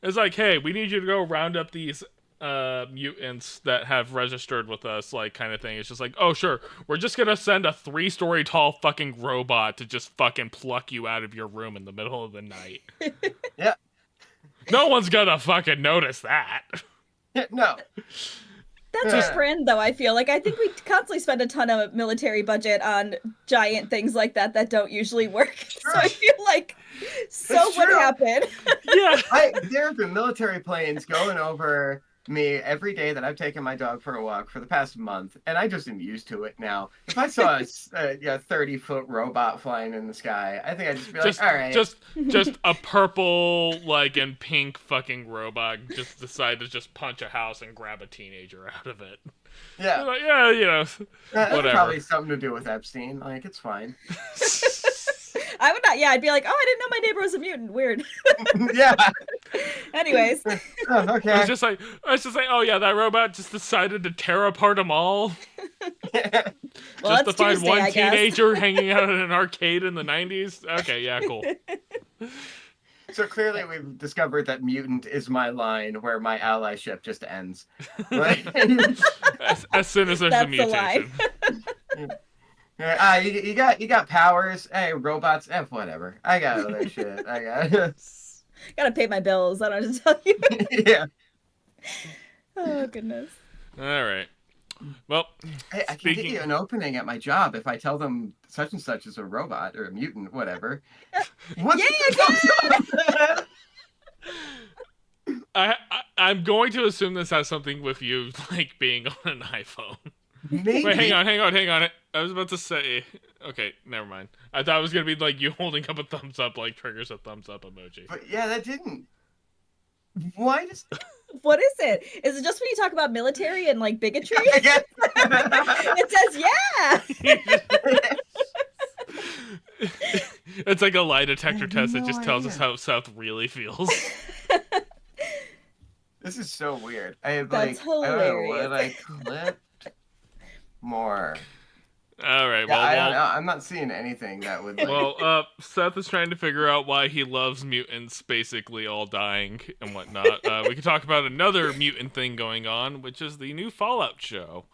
It's like, hey, we need you to go round up these mutants that have registered with us, like, kind of thing. It's just like, oh, sure, we're just gonna send a 3-story tall fucking robot to just fucking pluck you out of your room in the middle of the night. Yeah. No one's gonna fucking notice that. No. That's a trend, though. I feel like I think we constantly spend a ton of military budget on giant things like that don't usually work. So I feel like It's would true. happen. Yeah. There have been military planes going over me every day that I've taken my dog for a walk for the past month, and I just am used to it now. If I saw a 30-foot robot flying in the sky, I think I'd just be like, all right. Just a purple, like, and pink fucking robot just decide to just punch a house and grab a teenager out of it. Yeah. You're like, yeah, you know, That's whatever. probably something to do with Epstein. Like, it's fine. I would not. Yeah, I'd be like, oh, I didn't know my neighbor was a mutant. Weird. Yeah. Anyways, Oh, okay. It's just like, oh yeah, that robot just decided to tear apart them all well, just to it's find Tuesday, one I guess. teenager hanging out in an arcade in the 90s. Okay, yeah, cool. So clearly we've discovered that mutant is my line where my allyship just ends. Right? As soon as there's a That's the line. mutation. You got powers. Hey, robots. Whatever. I got other shit. I got. Gotta pay my bills. I don't know what to tell you. Yeah. Oh goodness. All right. Well, Hey, I can get you an opening at my job if I tell them such and such is a robot or a mutant, whatever. What's Yeah, I I'm going to assume this has something with you like being on an iPhone. Maybe. Wait, hang on. I was about to say. Okay, never mind. I thought it was gonna be like you holding up a thumbs up, like triggers a thumbs up emoji. But yeah, that didn't. Why does? What is it? Is it just when you talk about military and like bigotry? I guess. It says yeah. It's like a lie detector test that no just tells us idea. how Seth really feels. This is so weird. I have That's I don't know hilarious. what I clipped more. All right, Yeah, I don't know. well, I'm not seeing anything that would like. Seth is trying to figure out why he loves mutants basically all dying and whatnot. We could talk about another mutant thing going on, which is the new Fallout show.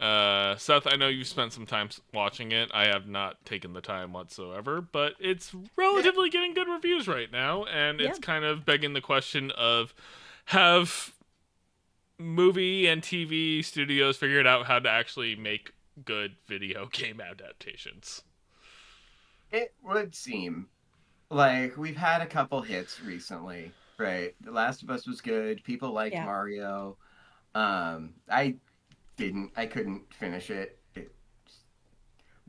Seth, I know you've spent some time watching it. I have not taken the time whatsoever, but it's relatively getting good reviews right now, and it's kind of begging the question of, have movie and TV studios figured out how to actually make good video game adaptations? It would seem like we've had a couple hits recently, right? The Last of Us was good. People liked Mario. I couldn't finish it.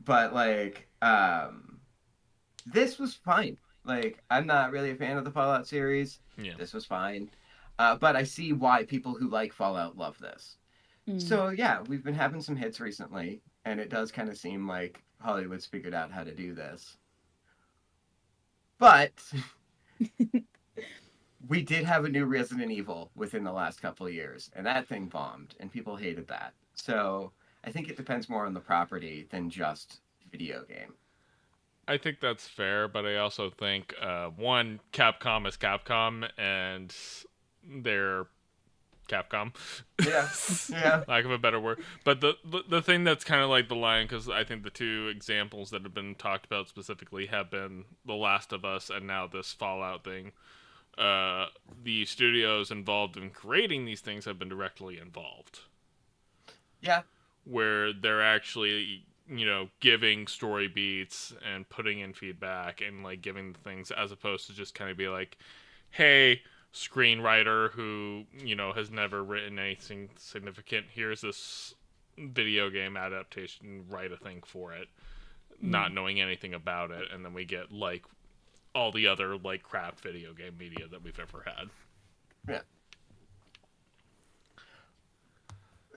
But like, this was fine. Like, I'm not really a fan of the Fallout series. Yeah. This was fine. But I see why people who like Fallout love this. So yeah, we've been having some hits recently, and it does kind of seem like Hollywood's figured out how to do this. But we did have a new Resident Evil within the last couple of years, and that thing bombed, and people hated that. So I think it depends more on the property than just video game. I think that's fair, but I also think, one, Capcom is Capcom, and they're Capcom. Yeah. Lack of a better word. But the thing that's kind of like the line, because I think the two examples that have been talked about specifically have been The Last of Us and now this Fallout thing. The studios involved in creating these things have been directly involved. Yeah. Where they're actually, giving story beats and putting in feedback and like giving the things, as opposed to just kind of be like, hey, screenwriter who has never written anything significant, here's this video game adaptation, write a thing for it, not knowing anything about it, and then we get like all the other like crap video game media that we've ever had. Yeah.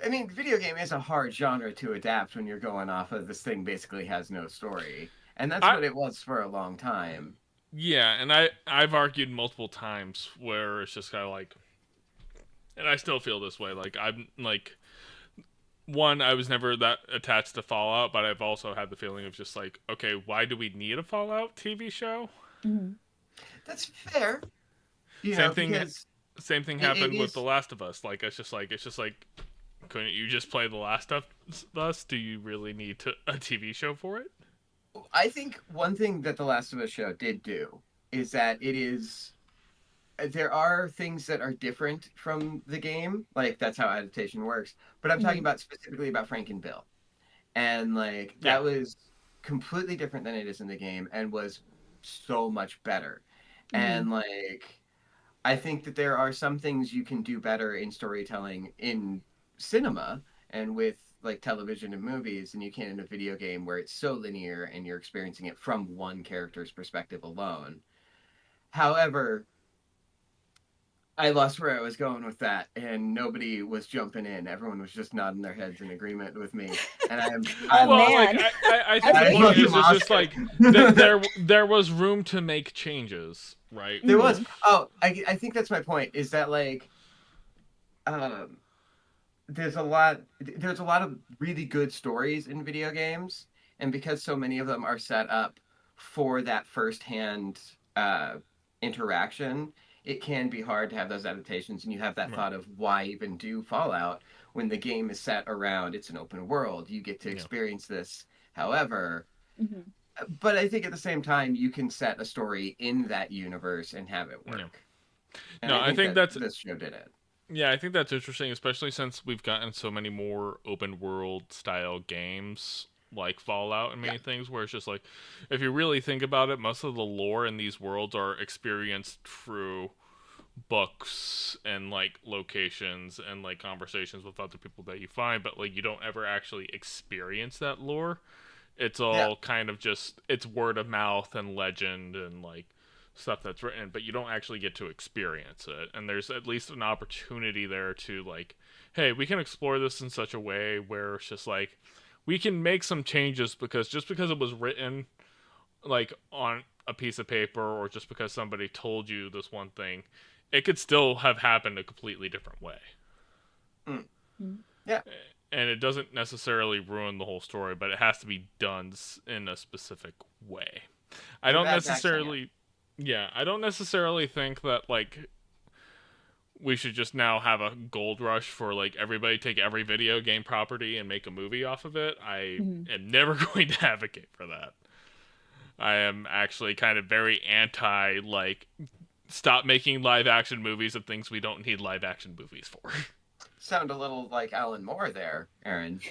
I mean, video game is a hard genre to adapt when you're going off of this thing basically has no story, and that's what it was for a long time. Yeah, and I've argued multiple times where it's just kind of like, and I still feel this way, like, I'm like, one, I was never that attached to Fallout, but I've also had the feeling of just like, okay, why do we need a Fallout TV show? That's fair. Same thing happened with The Last of Us. Like, it's just like, couldn't you just play The Last of Us? Do you really need a TV show for it? I think one thing that The Last of Us show did do is that there are things that are different from the game. Like, that's how adaptation works. But I'm talking about specifically about Frank and Bill. And like, that was completely different than it is in the game and was so much better. And like, I think that there are some things you can do better in storytelling in cinema and with like television and movies than you can in a video game where it's so linear and you're experiencing it from one character's perspective alone. However, I lost where I was going with that, and nobody was jumping in. Everyone was just nodding their heads in agreement with me. And I think the point is just like there was room to make changes, right? There was. Oh, I think that's my point. Is that like, there's a lot of really good stories in video games, and because so many of them are set up for that firsthand interaction, it can be hard to have those adaptations, and you have that thought of why even do Fallout when the game is set around, it's an open world, you get to experience this however. But I think at the same time you can set a story in that universe and have it work. And I think that's this show did it. Yeah, I think that's interesting, especially since we've gotten so many more open world style games like Fallout and many things where it's just like, if you really think about it, most of the lore in these worlds are experienced through books and like locations and like conversations with other people that you find, but like you don't ever actually experience that lore. It's all kind of just it's word of mouth and legend and like stuff that's written, but you don't actually get to experience it. And there's at least an opportunity there to like, hey, we can explore this in such a way where it's just like we can make some changes because just because it was written like on a piece of paper or just because somebody told you this one thing, it could still have happened a completely different way. Yeah. And it doesn't necessarily ruin the whole story, but it has to be done in a specific way. I don't necessarily think that like we should just now have a gold rush for like everybody take every video game property and make a movie off of it. I am never going to advocate for that. I am actually kind of very anti like stop making live action movies of things we don't need live action movies for. Sound a little like Alan Moore there, Aaron.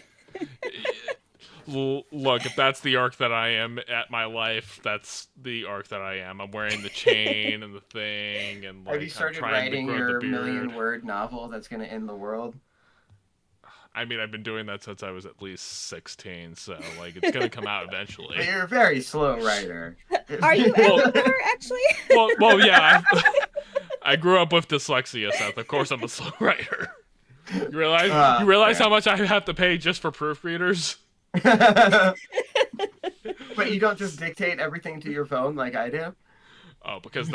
Look, if that's the arc that I am at my life, that's the arc that I am. I'm wearing the chain and the thing, and like have you started writing your million-word novel that's going to end the world? I mean, I've been doing that since I was at least 16, so like it's gonna come out eventually. But you're a very slow writer. Are you Alan Moore, actually? Well, yeah. I grew up with dyslexia, Seth. Of course, I'm a slow writer. You realize how much I have to pay just for proofreaders? But you don't just dictate everything to your phone like I do? Oh, because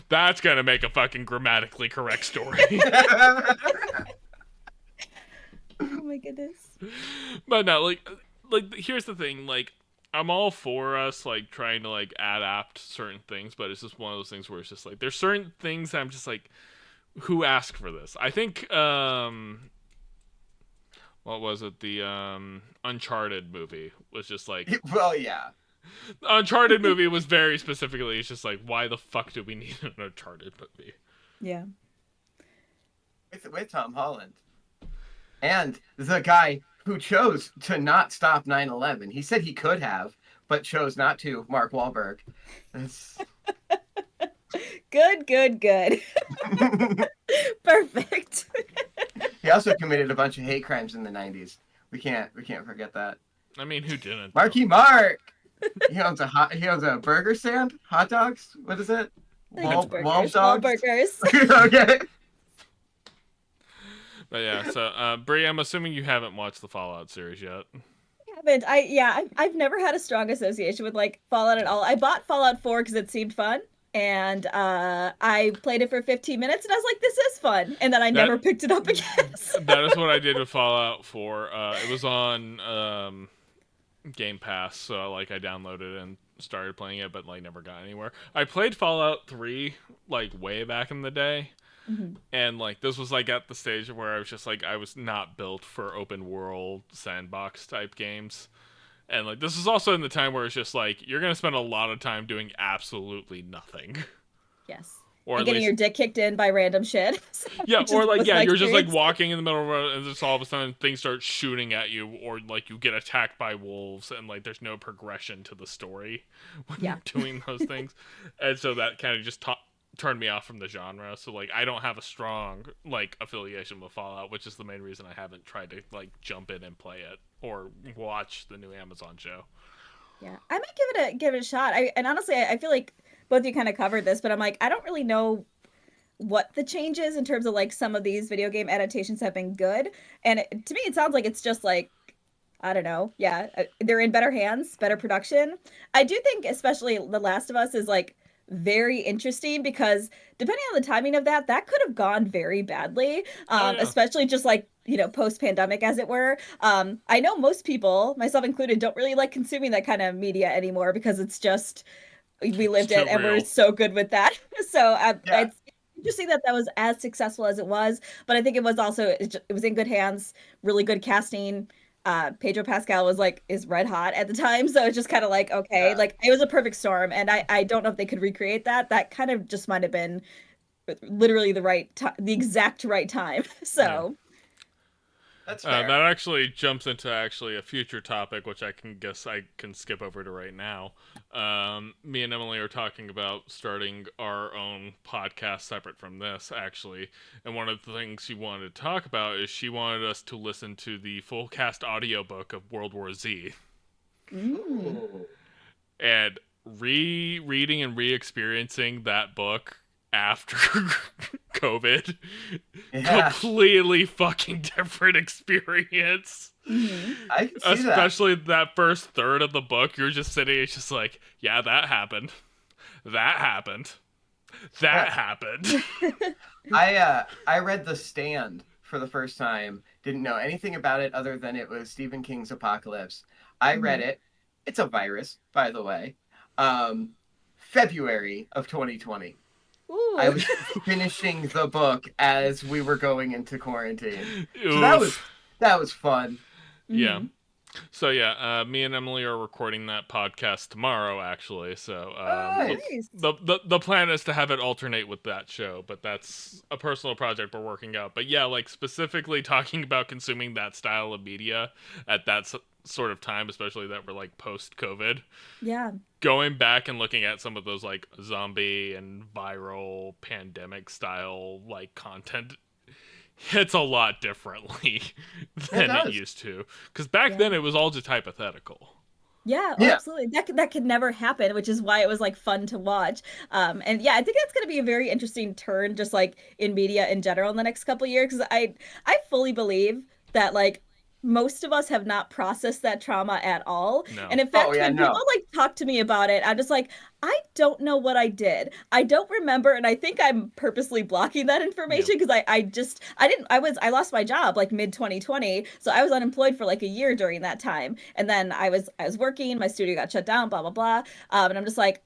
that's gonna make a fucking grammatically correct story. Oh my goodness. But no, like here's the thing, like I'm all for us like trying to like adapt certain things, but it's just one of those things where it's just like there's certain things that I'm just like, who asked for this? I think what was it? The Uncharted movie was just like well, yeah. The Uncharted movie was very specifically it's just like why the fuck do we need an Uncharted movie? Yeah. With Tom Holland. And the guy who chose to not stop 9/11. He said he could have, but chose not to, Mark Wahlberg. That's... Good. Perfect. He also committed a bunch of hate crimes in the 90s. We can't forget that. I mean, who didn't? Marky Mark! He owns a burger stand? Hot dogs? What is it? Wall dogs? Wahlburgers. Okay. But yeah, so Brie, I'm assuming you haven't watched the Fallout series yet. I've never had a strong association with like Fallout at all. I bought Fallout 4 because it seemed fun, and I played it for 15 minutes, and I was like, "This is fun," and then I never picked it up again. So. That is what I did with Fallout 4. It was on Game Pass, so like I downloaded it and started playing it, but like never got anywhere. I played Fallout 3 like way back in the day. Mm-hmm. And like this was like at the stage where I was just like I was not built for open world sandbox type games, and like this is also in the time where it's just like you're gonna spend a lot of time doing absolutely nothing. Yes. Or and getting your dick kicked in by random shit. Yeah, or like you're just like walking in the middle of the road and just all of a sudden things start shooting at you, or like you get attacked by wolves, and like there's no progression to the story when you're doing those things, and so that kind of just turned me off from the genre. So like I don't have a strong like affiliation with Fallout, which is the main reason I haven't tried to like jump in and play it or watch the new Amazon show. Yeah, I might give it a shot. And honestly, I feel like both of you kind of covered this, but I'm like I don't really know what the change is in terms of like some of these video game adaptations have been good, and to me it sounds like it's just like I don't know. Yeah, they're in better hands, better production. I do think especially The Last of Us is like very interesting because depending on the timing of that could have gone very badly, especially just like post-pandemic as it were. I know most people, myself included, don't really like consuming that kind of media anymore because it's just we lived it and we're so good with that. So it's interesting that was as successful as it was, but I think it was also it was in good hands, really good casting. Pedro Pascal is red hot at the time, so it's just kind of like okay, like it was a perfect storm, and I don't know if they could recreate that. That kind of just might have been literally the exact right time. So That's fair. That actually jumps into a future topic, which I can skip over to right now. Me and Emily are talking about starting our own podcast separate from this, actually. And one of the things she wanted to talk about is she wanted us to listen to the full cast audiobook of World War Z. Mm. And rereading and re-experiencing that book after COVID, Yeah, completely fucking different experience. Mhm. I can see that. Especially that first third of the book, you're just sitting, it's just like, yeah, that happened. That happened. That happened. I read The Stand for the first time. Didn't know anything about it other than it was Stephen King's Apocalypse. I read it. It's a virus, by the way. February of 2020. Ooh. I was finishing the book as we were going into quarantine. So Oof. that was fun. Yeah. Mhm. So yeah, me and Emily are recording that podcast tomorrow, actually. So Nice. the plan is to have it alternate with that show, but that's a personal project we're working out. But yeah, like specifically talking about consuming that style of media at that sort of time, especially that we're like post-COVID. Yeah. Going back and looking at some of those like zombie and viral pandemic style like content, it's a lot differently than it does. used to. Because back then it was all just hypothetical. Yeah, Yeah. absolutely. That could never happen, which is why it was like fun to watch. And yeah, I think that's going to be a very interesting turn, just like in media in general, in the next couple of years. Because I fully believe that like most of us have not processed that trauma at all. No. And in fact, Oh, yeah, when no. people like talk to me about it, I'm just like, I don't know what I did. I don't remember, and I think I'm purposely blocking that information because I lost my job like mid 2020, so I was unemployed for like a year during that time, and then I was working, my studio got shut down, blah blah blah, and I'm just like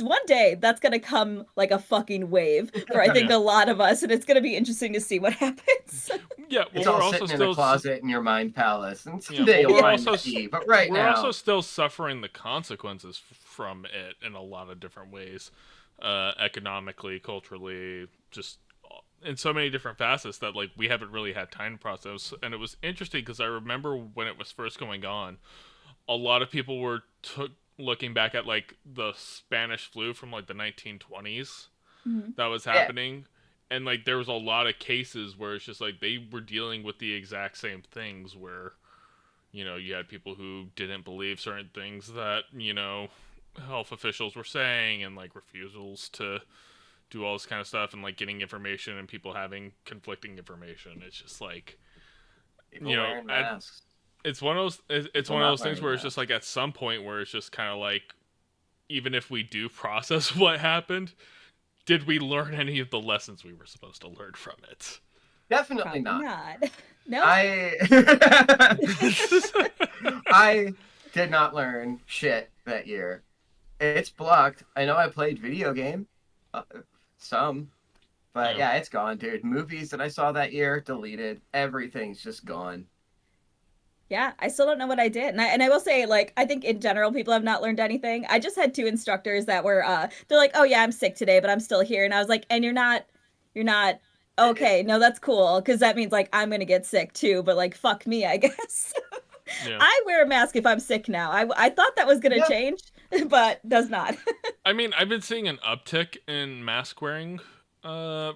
one day that's gonna come like a fucking wave for I think a lot of us, and it's gonna be interesting to see what happens. Yeah, well, It's we're all also sitting in still a closet in your mind palace, and Yeah, someday well, you'll we're find the also key. But right we're now, also still suffering the consequences from it in a lot of different ways, economically, culturally, just in so many different facets that like we haven't really had time to process. And it was interesting because I remember when it was first going on, a lot of people were looking back at like the Spanish flu from like the 1920s that was happening. And like there was a lot of cases where it's just like they were dealing with the exact same things where, you know, you had people who didn't believe certain things that, you know, health officials were saying, and like refusals to do all this kind of stuff, and like getting information and people having conflicting information. It's just like, people you know, wearing masks. it's one of those it's People one of not those things wearing where it's just like at some point where it's just kind of like, even if we do process what happened, did we learn any of the lessons we were supposed to learn from it? Definitely Probably not. not. No. I did not learn shit that year. It's blocked. I know I played video game, some, but yeah, it's gone, dude. Movies that I saw that year, deleted. Everything's just gone. Yeah, I still don't know what I did. And I will say, like, I think in general, people have not learned anything. I just had two instructors that were, they're like, oh yeah, I'm sick today, but I'm still here. And I was like, and you're not, okay, no, that's cool. Cause that means like, I'm going to get sick too, but like, fuck me, I guess. Yeah. I wear a mask if I'm sick now. I thought that was going to change, but does not. I mean, I've been seeing an uptick in mask wearing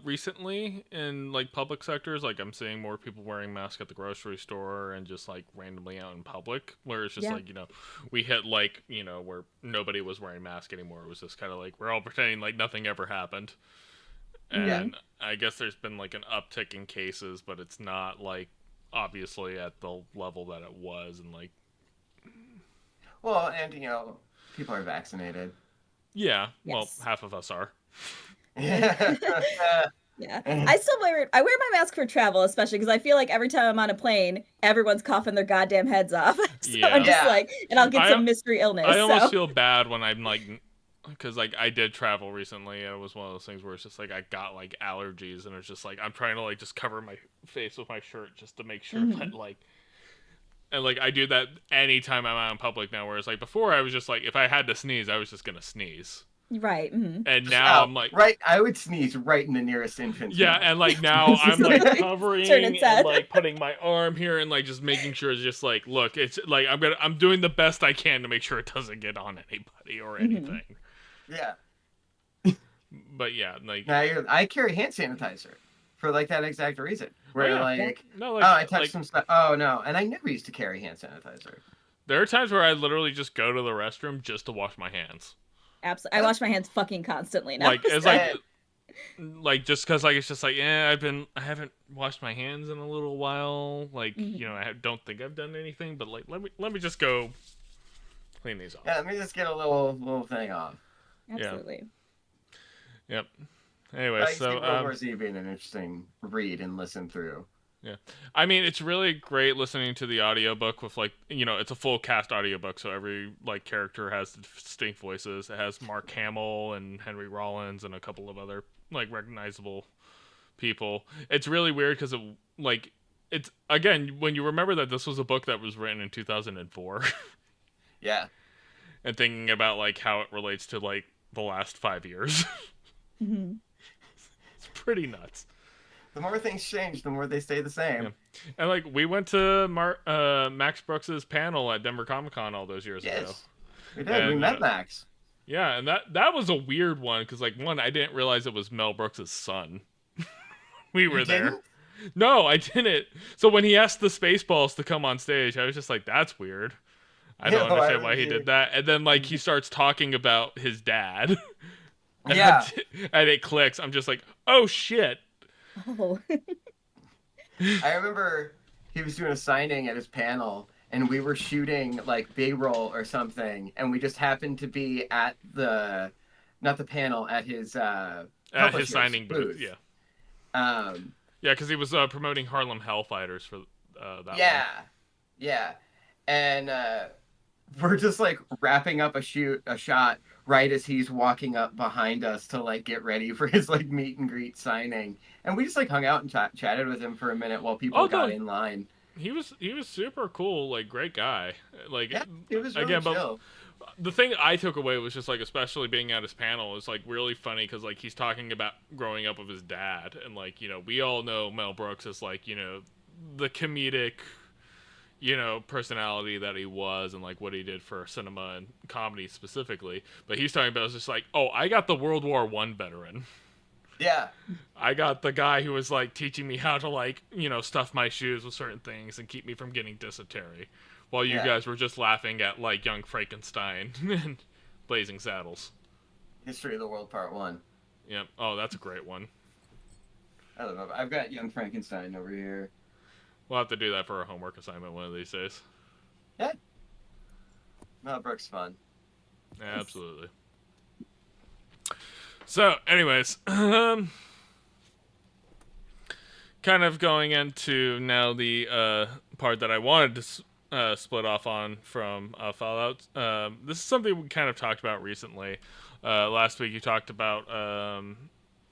recently in like public sectors. Like I'm seeing more people wearing masks at the grocery store and just like randomly out in public, where it's just like, you know, we hit like, you know, where nobody was wearing masks anymore. It was just kind of like we're all pretending like nothing ever happened. And I guess there's been like an uptick in cases, but it's not like obviously at the level that it was. And like, well, and you know, people are vaccinated. yeah, well, half of us are. Yeah. Yeah, I wear my mask for travel, especially because I feel like every time I'm on a plane, everyone's coughing their goddamn heads off. So I'm just like, and I'll get some mystery illness. I almost feel bad when I'm like, because like I did travel recently, and it was one of those things where it's just like I got like allergies, and it's just like I'm trying to like just cover my face with my shirt just to make sure that like, and like I do that anytime I'm out in public now. Whereas like before, I was just like, if I had to sneeze, I was just gonna sneeze. Right. Mm-hmm. And now I'm like, right. I would sneeze right in the nearest infant's yeah, mouth. and like now I'm like covering Turn it and sad. like putting my arm here and like just making sure it's just like, look, it's like I'm doing the best I can to make sure it doesn't get on anybody or anything. Yeah. But yeah, like I carry hand sanitizer for like that exact reason. Where yeah. like, no, like, oh, I touched like, some stuff. Oh no, and I never used to carry hand sanitizer. there are times where I literally just go to the restroom just to wash my hands. Absolutely. I wash my hands fucking constantly now. Like it's like just because like it's just like I haven't washed my hands in a little while. Like you know I don't think I've done anything, but like let me just go clean these off. Yeah, let me just get a little thing off. Absolutely. Yep. Anyway, I so see World War Z being an interesting read and listen through. yeah. I mean, it's really great listening to the audiobook with like, you know, it's a full cast audiobook, so every like character has distinct voices. It has Mark Hamill and Henry Rollins and a couple of other like recognizable people. It's really weird because it's again, when you remember that this was a book that was written in 2004 Yeah. and thinking about like how it relates to like the last 5 years. Mm-hmm. It's pretty nuts. The more things change, the more they stay the same. Yeah. And like we went to Max Brooks's panel at Denver Comic Con all those years ago. Yes, we did. We met Max. Yeah, and that was a weird one because like one, I didn't realize it was Mel Brooks's son. We were there. Didn't? No, I didn't. So when he asked the Spaceballs to come on stage, I was just like, that's weird. I don't understand why he did that. And then like he starts talking about his dad. Yeah. And it clicks. I'm just like, oh shit. Oh. I remember he was doing a signing at his panel, and we were shooting like B-roll or something, and we just happened to be at not the panel, at his Signing booth. Yeah. Yeah, because he was promoting Harlem Hellfighters for that. Yeah, one. yeah, and we're just like wrapping up a shot right as he's walking up behind us to like get ready for his like meet and greet signing, and we just like hung out and chatted with him for a minute while people got in line. He was super cool, like great guy. Like yeah, it was really chill. But the thing I took away was just like, especially being at his panel, is like really funny because like he's talking about growing up with his dad, and like, you know, we all know Mel Brooks as like, you know, the comedic, you know, personality that he was and like what he did for cinema and comedy specifically. But he's talking about, it's just like, oh, I got the World War I veteran. Yeah. I got the guy who was like teaching me how to like, you know, stuff my shoes with certain things and keep me from getting dysentery. While you guys were just laughing at like Young Frankenstein and Blazing Saddles. History of the World Part 1. Yep. Oh, that's a great one. I love it. I've got Young Frankenstein over here. We'll have to do that for a homework assignment one of these days. Yeah. Mel Brooks fun. Yeah, absolutely. So, anyways, kind of going into now the part that I wanted to split off on from Fallout. This is something we kind of talked about recently. Last week you talked about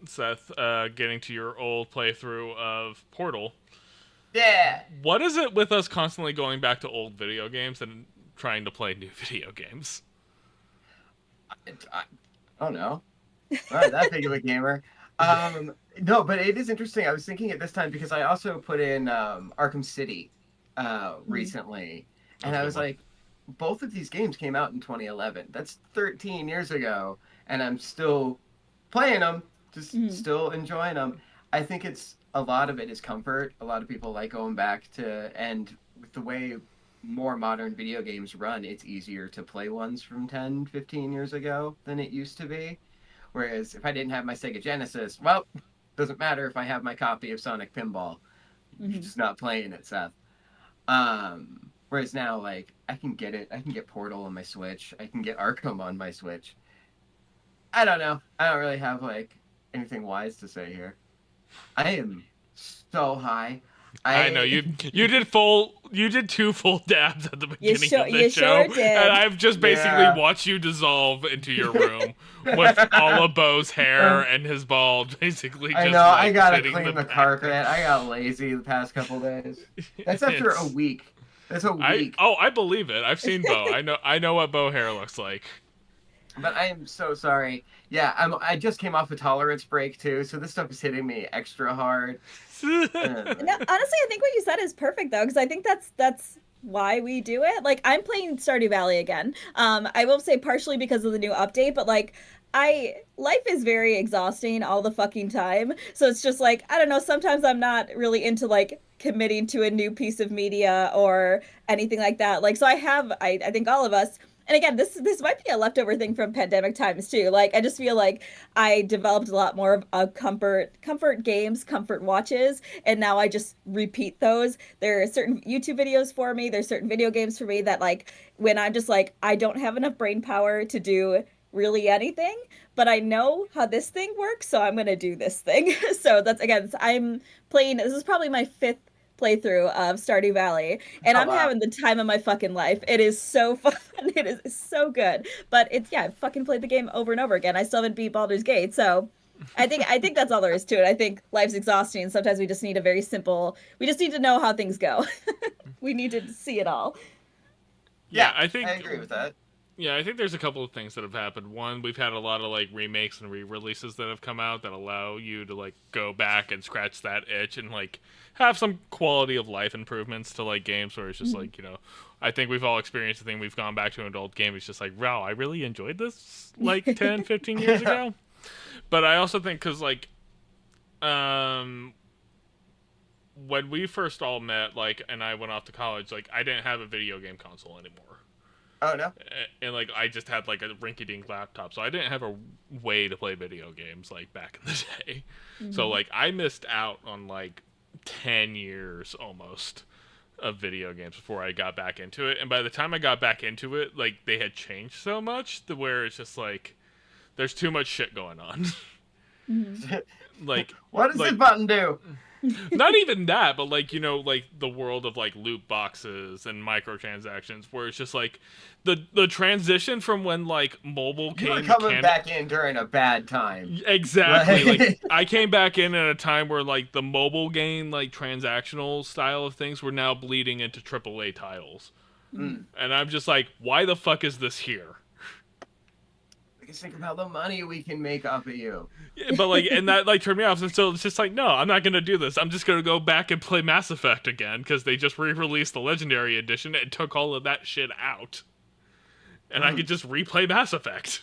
Seth getting to your old playthrough of Portal. Yeah. What is it with us constantly going back to old video games and trying to play new video games? I don't know. I'm not that big of a gamer. No, but it is interesting. I was thinking at this time because I also put in Arkham City recently, and I was like, both of these games came out in 2011. That's 13 years ago, and I'm still playing them, just still enjoying them. I think a lot of it is comfort. A lot of people like going back to, and with the way more modern video games run, it's easier to play ones from 10, 15 years ago than it used to be. Whereas if I didn't have my Sega Genesis, well, doesn't matter if I have my copy of Sonic Pinball. You're just not playing it, Seth. Whereas now, like, I can get it. I can get Portal on my Switch. I can get Arkham on my Switch. I don't know. I don't really have, like, anything wise to say here. I am so high. I know you did 2 full dabs at the beginning of the show, sure did. and I've just basically watched you dissolve into your room with all of Bo's hair and his bald, basically. I just know. like I gotta sitting clean in the carpet. I got lazy the past couple days. That's after a week. That's a week. I believe it. I've seen Bo. I know what Bo hair looks like. But I am so sorry. Yeah, I just came off a tolerance break too, so this stuff is hitting me extra hard. No, honestly, I think what you said is perfect though, because I think that's why we do it. Like I'm playing Stardew Valley again. I will say partially because of the new update, but like I life is very exhausting all the fucking time. So it's just like, I don't know, sometimes I'm not really into like committing to a new piece of media or anything like that. Like so I think all of us, and again, this might be a leftover thing from pandemic times too. Like I just feel like I developed a lot more of a comfort games, comfort watches, and now I just repeat those. There are certain YouTube videos for me, there's certain video games for me that like when I'm just like I don't have enough brain power to do really anything, but I know how this thing works, so I'm gonna do this thing. So that's again, I'm playing. This is probably my fifth playthrough of Stardew Valley, and Oh I'm wow. having the time of my fucking life. It is so fun. It is so good. But it's yeah, I've fucking played the game over and over again. I still haven't beat Baldur's Gate, so I think that's all there is to it. I think life's exhausting. Sometimes we just need a very simple. We just need to know how things go. We need to see it all. Yeah, I agree with that. Yeah, I think there's a couple of things that have happened. One, we've had a lot of like remakes and re-releases that have come out that allow you to like go back and scratch that itch and like have some quality of life improvements to like games where it's just like, I think we've all experienced the thing. We've gone back to an old game. It's just like, wow, I really enjoyed this like 10, 15 years ago. But I also think because like, when we first all met, like, and I went off to college, like, I didn't have a video game console anymore. Oh no. And like I just had like a rinky-dink laptop, so I didn't have a way to play video games like back in the day. So like I missed out on like 10 years almost of video games before I got back into it. And by the time I got back into it, like they had changed so much to where it's just like there's too much shit going on. Like What does like, this button do? not even that, but like like the world of like loot boxes and microtransactions, where it's just like the transition from when like mobile You were came coming back in during a bad time. exactly like I came back in at a time where like the mobile game like transactional style of things were now bleeding into AAA titles, and I'm just like, why the fuck is this here? Just think about the money we can make off of you. Yeah, but like, and that like turned me off. And so it's just like, no, I'm not gonna do this. I'm just gonna go back and play Mass Effect again because they just re-released the Legendary Edition and took all of that shit out, and I could just replay Mass Effect.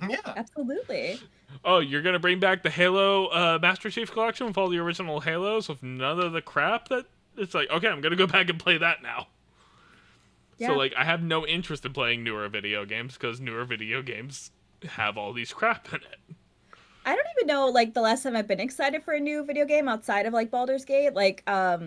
Yeah. Absolutely. Oh, you're gonna bring back the Halo Master Chief Collection with all the original Halos with none of the crap that it's like. Okay, I'm gonna go back and play that now. Yeah. So like, I have no interest in playing newer video games because newer video games have all these crap in it. I don't even know like the last time I've been excited for a new video game outside of like Baldur's Gate. Like I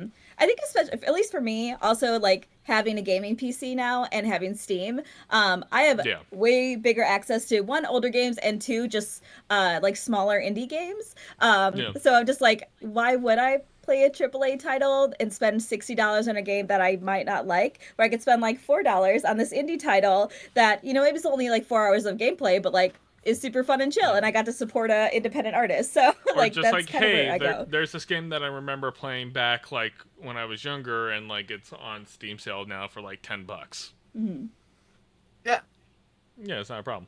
think especially at least for me, also like having a gaming PC now and having Steam, I have way bigger access to one, older games, and two, just like smaller indie games. So I'm just like, why would I play a AAA title and spend $60 on a game that I might not like, where I could spend like $4 on this indie title that, maybe it's only like 4 hours of gameplay, but like is super fun and chill, and I got to support a independent artist. So like just that's like, kind of where I go. There's this game that I remember playing back like when I was younger, and like it's on Steam sale now for like $10. Yeah. Yeah, it's not a problem.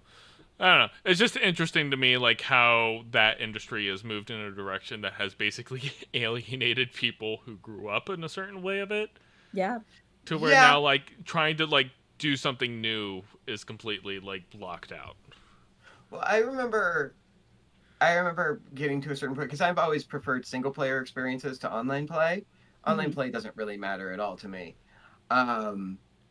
I don't know. It's just interesting to me, like how that industry has moved in a direction that has basically alienated people who grew up in a certain way of it. Yeah. To where now, like trying to like do something new is completely like blocked out. Well, I remember getting to a certain point because I've always preferred single player experiences to online play. Online play doesn't really matter at all to me.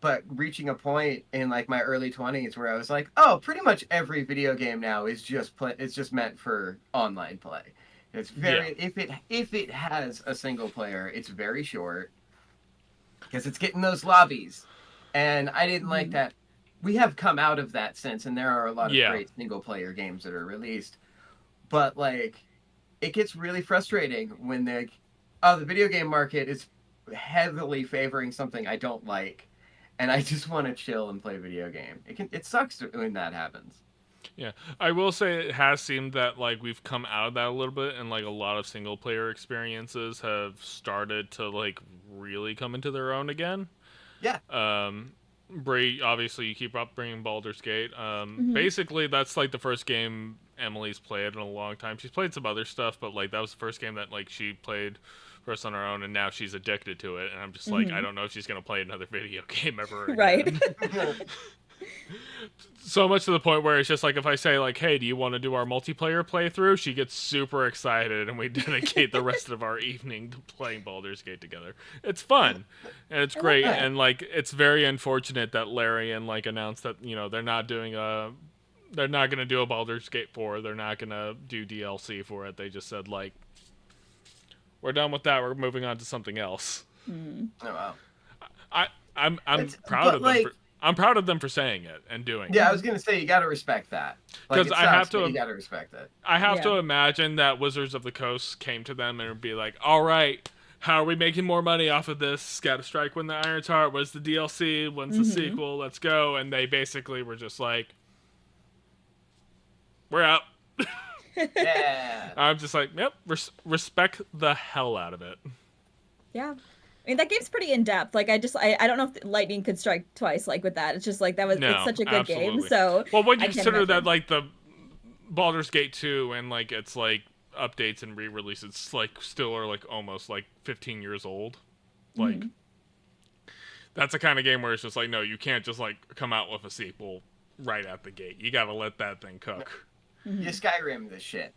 But reaching a point in like my early 20s where I was like, oh, pretty much every video game now is it's just meant for online play. It's very if it has a single player, it's very short because it's getting those lobbies, and I didn't like that. We have come out of that since, and there are a lot of great single player games that are released, but like it gets really frustrating when the video game market is heavily favoring something I don't like. And I just want to chill and play a video game. It sucks when that happens. Yeah, I will say it has seemed that like we've come out of that a little bit, and like a lot of single player experiences have started to like really come into their own again. Yeah. Brie, obviously you keep up bringing Baldur's Gate. Mm-hmm. Basically that's like the first game Emily's played in a long time. She's played some other stuff, but like that was the first game that like she played first on her own, and now she's addicted to it. And I'm just like, I don't know if she's gonna play another video game ever again. Right. So much to the point where it's just like if I say like, hey, do you want to do our multiplayer playthrough? She gets super excited, and we dedicate the rest of our evening to playing Baldur's Gate together. It's fun, and it's great, that. and like it's very unfortunate that Larian like announced that they're not gonna do a Baldur's Gate 4. They're not gonna do DLC for it. They just said like, we're done with that. We're moving on to something else. Oh wow. I'm proud of them. like- I'm proud of them for saying it and doing it. Yeah, I was gonna say you got to respect that. Like, 'Cause it I have sucks, to- but you got to respect it. I have to Yeah. imagine that Wizards of the Coast came to them and would be like, all right, how are we making more money off of this? Scatter Strike, Win the Iron's Heart. When's the DLC? When's the sequel? Let's go. And they basically were just like, we're out. Yeah. I'm just like, yep, respect the hell out of it. Yeah. I mean, that game's pretty in depth. Like, I don't know if lightning could strike twice. Like with that, it's just like No, it's such a good game. absolutely. So Well, when you I can't consider that imagine. like the Baldur's Gate 2 and like it's like updates and re-releases like still are like almost like 15 years old, like that's the kind of game where it's just like, no, you can't just like come out with a sequel right at the gate. You gotta let that thing cook. You Skyrim this shit.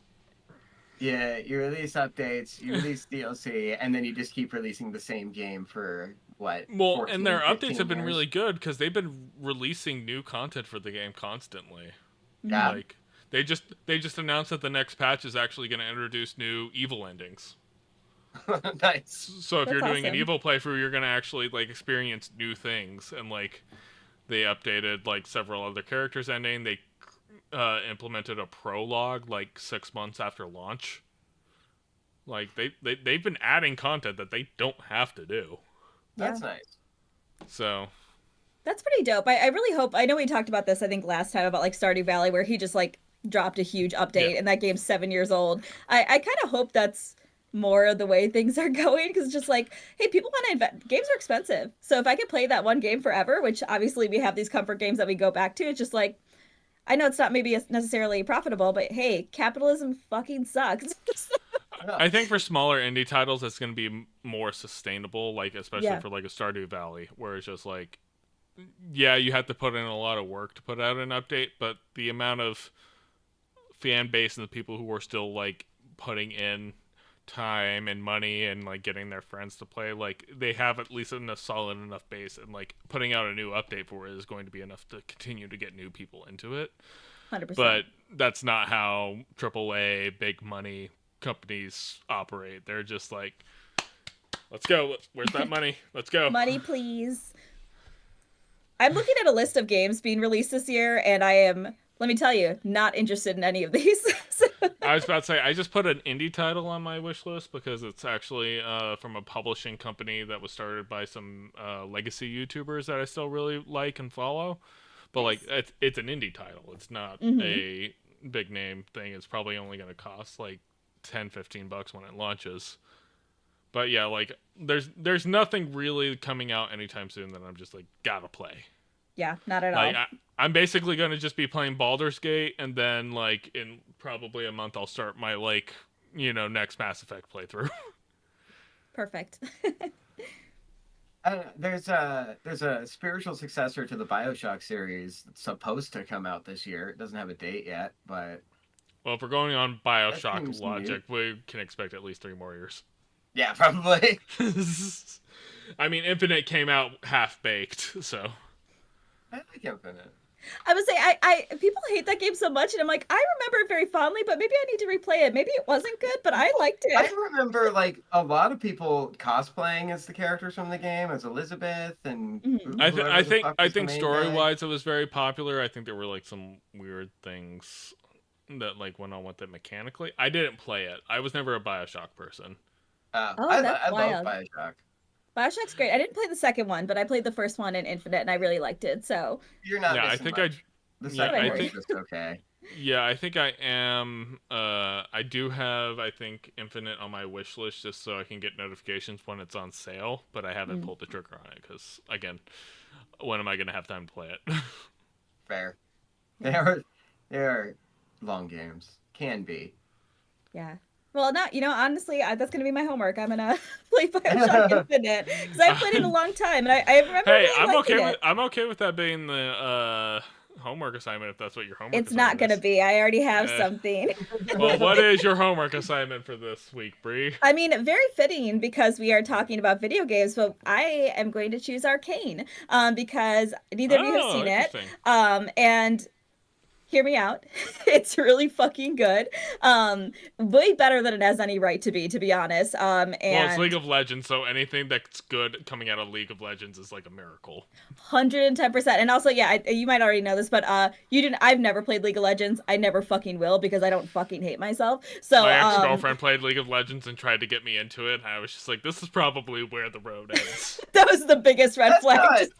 Yeah, you release updates, you release DLC, and then you just keep releasing the same game for what? Well, 14, and their 15 updates have been years? really good because they've been releasing new content for the game constantly. Yeah. Like they just announced that the next patch is actually going to introduce new evil endings. Nice. So if That's you're doing an awesome. evil playthrough, you're going to actually like experience new things. And like they updated like several other characters ending. They implemented a prologue like 6 months after launch. Like they've been adding content that they don't have to do. That's Yeah. nice. So That's pretty dope. I really hope. I know we talked about this, I think, last time about like Stardew Valley, where he just like dropped a huge update, Yeah. and that game's 7 years old. I kind of hope that's more of the way things are going, because it's just like, hey, people want to invest. Games are expensive, so if I could play that one game forever, which obviously we have these comfort games that we go back to, it's just like, I know it's not maybe necessarily profitable, but hey, capitalism fucking sucks. I think for smaller indie titles, it's going to be more sustainable, like especially Yeah. for like a Stardew Valley, where it's just like, yeah, you have to put in a lot of work to put out an update, but the amount of fan base and the people who are still like putting in time and money and like getting their friends to play, like they have at least a solid enough base, and like putting out a new update for it is going to be enough to continue to get new people into it. 100%. But that's not how AAA big money companies operate. They're just like, let's go. Where's that money? Let's go. Money, please. I'm looking at a list of games being released this year, and I am, let me tell you, not interested in any of these. So- I was about to say, I just put an indie title on my wish list because it's actually from a publishing company that was started by some legacy YouTubers that I still really like and follow. But like, it's an indie title. It's not a big name thing. It's probably only going to cost like $10-15 when it launches. But yeah, like there's nothing really coming out anytime soon that I'm just like gotta play. Yeah, not at Like all. I'm basically gonna just be playing Baldur's Gate, and then like in probably a month I'll start my like next Mass Effect playthrough. Perfect. There's a spiritual successor to the BioShock series that's supposed to come out this year. It doesn't have a date yet, but Well, if we're going on That BioShock seems logic, we can expect at least 3 more years. yeah, probably. I mean, Infinite came out half baked, so I like Infinite. I would say I people hate that game so much, and I'm like, I remember it very fondly, but maybe I need to replay it. Maybe it wasn't good, but I liked I it. remember like a lot of people cosplaying as the characters from the game, as Elizabeth and Mhm. I whoever I the think fuck I was the think main story guy. wise it was very popular. I think there were like some weird things that like went on with it mechanically. I didn't play it. I was never a BioShock person. Oh, I that's love wild. BioShock. BioShock's great. I didn't play the second one, but I played the first one in Infinite, and I really liked it. So You're not Yeah, I missing think much. The yeah, second I one's think- just okay. Yeah, I think I am. I do have, I think, Infinite on my wish list just so I can get notifications when it's on sale, but I haven't pulled the trigger on it because, again, when am I gonna have time to play it? Fair. They are long games. Can be. Yeah. Well, not, honestly, that's going to be my homework. I'm going to play Bioshock Infinite because I've played it a long time, and I remember Hey, really liking it. I'm okay with that being the homework assignment if that's what your homework. It's not going to be. I already have something. Well, what is your homework assignment for this week, Brie? I mean, very fitting because we are talking about video games, but I am going to choose Arcane because neither of you have seen it. And hear me out. It's really fucking good. Way better than it has any right to be honest. And well, it's League of Legends, so anything that's good coming out of League of Legends is like a miracle. 110%. And also, yeah, you might already know this, but I've never played League of Legends. I never fucking will because I don't fucking hate myself. So my ex-girlfriend played League of Legends and tried to get me into it, and I was just like, this is probably where the road ends. That was the biggest red flag.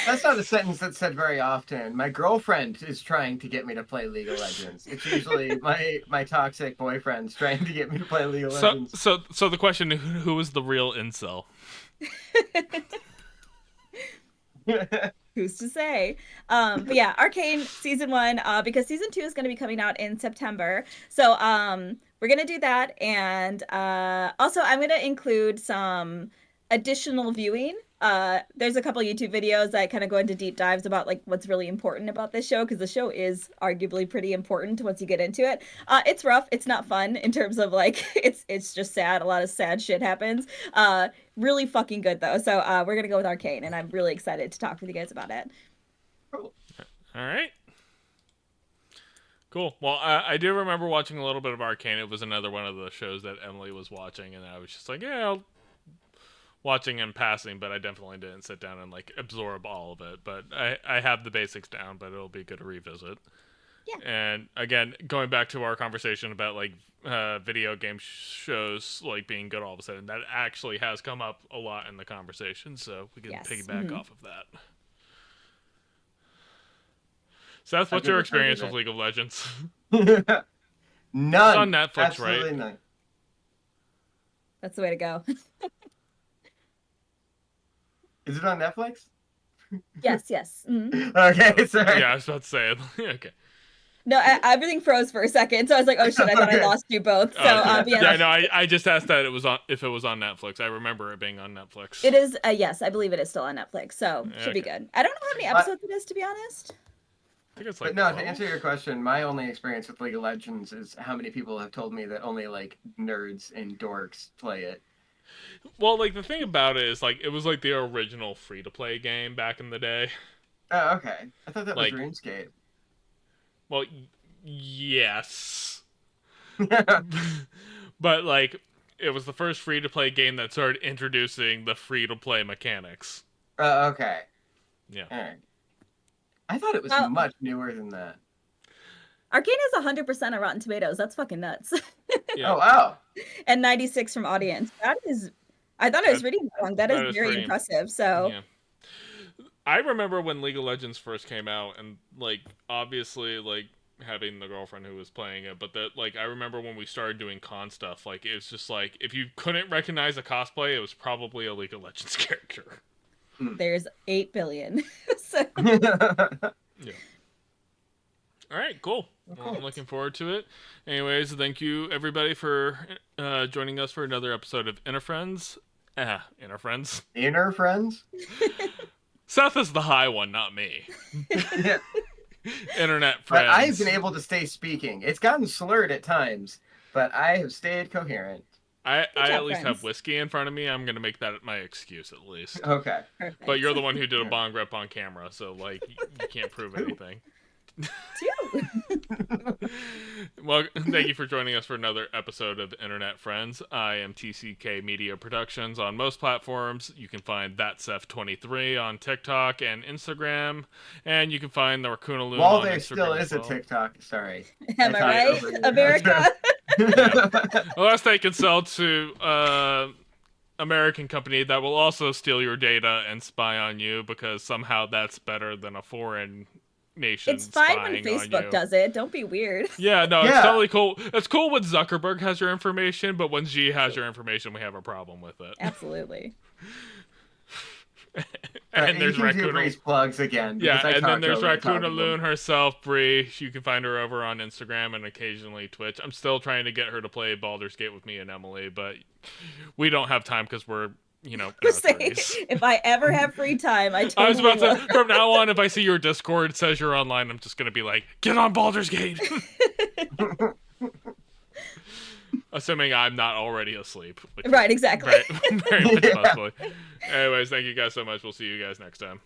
That's not a sentence that's said very often. My girlfriend is trying to get me to play League of Legends. It's usually my toxic boyfriend's trying to get me to play League of Legends. So the question, who is the real incel? Who's to say? But yeah, Arcane season 1, because season 2 is going to be coming out in September. So we're going to do that. And also I'm going to include some additional viewing. There's a couple YouTube videos that kind of go into deep dives about like what's really important about this show, because the show is arguably pretty important once you get into it. It's rough. It's not fun in terms of like it's just sad. A lot of sad shit happens. Really fucking good though. So we're gonna go with Arcane, and I'm really excited to talk with you guys about it. Cool. All right. Cool. Well, I do remember watching a little bit of Arcane. It was another one of the shows that Emily was watching, and I was just like, yeah, watching in passing, but I definitely didn't sit down and like absorb all of it. But I have the basics down, but it'll be good to revisit. Yeah. And again, going back to our conversation about like video game shows like being good all of a sudden, that actually has come up a lot in the conversation, so we can piggyback off of that. Seth, what's your experience with League of Legends? None. It's on Netflix, Absolutely right? None. That's the way to go. Is it on Netflix? Yes. Mm-hmm. Okay, sorry. Yeah, I was about to say it. Okay. No, everything froze for a second, so I was like, "Oh shit!" I thought I lost you both. So, yeah, no, I just asked that if it was on Netflix. I remember it being on Netflix. It is. Yes, I believe it is still on Netflix, so should be good. I don't know how many episodes it is, to be honest. I think it's like. But no, to answer your question, my only experience with League of Legends is how many people have told me that only like nerds and dorks play it. Well, like the thing about it is like it was like the original free-to-play game back in the day. Oh, okay. I thought that like, was RuneScape. Well, yes. But like it was the first free-to-play game that started introducing the free-to-play mechanics. Okay. Yeah. All right. I thought it was much newer than that. Arcane has 100% on Rotten Tomatoes. That's fucking nuts. Yeah. Oh, wow. And 96 from audience. That is, I thought I was reading that wrong. That is very impressive. So, yeah. I remember when League of Legends first came out, and like obviously like having the girlfriend who was playing it, but that like I remember when we started doing con stuff, like it was just like if you couldn't recognize a cosplay, it was probably a League of Legends character. There's 8 billion. So. Yeah. All right, cool. Well, I'm looking forward to it. Anyways, thank you everybody for joining us for another episode of Inner Friends. Inner Friends. Inner Friends? Seth is the high one, not me. Yeah. Internet friends. But I've been able to stay speaking. It's gotten slurred at times, but I have stayed coherent. I at least have whiskey in front of me. I'm going to make that my excuse at least. Okay. Perfect. But you're the one who did a bong rip on camera, so like you can't prove anything. Well, thank you for joining us for another episode of Internet Friends. I am TCK Media Productions on most platforms. You can find that Seth23 on TikTok and Instagram, and you can find the Raccoon Loon on there Instagram still is as well. a TikTok. Sorry. Am I right, America? Yeah. Unless they can sell to American company that will also steal your data and spy on you, because somehow that's better than a foreign nation. It's fine when Facebook does it. Don't be weird. Yeah, no, it's totally cool. It's cool when Zuckerberg has your information, but when G has your information, we have a problem with it. Absolutely. And there's you can do Raccoon. Bree's plugs again. Yeah, because I and then talked there's over the top Raccoon of them. Loon herself, Brie. You can find her over on Instagram and occasionally Twitch. I'm still trying to get her to play Baldur's Gate with me and Emily, but we don't have time because we're, in our Say, 30s. if I ever have free time, I I was totally about to, from now on, if I see your Discord says you're online, I'm just going to be like, get on Baldur's Gate. Assuming I'm not already asleep. Right, exactly. Very much possibly. Anyways, thank you guys so much. We'll see you guys next time.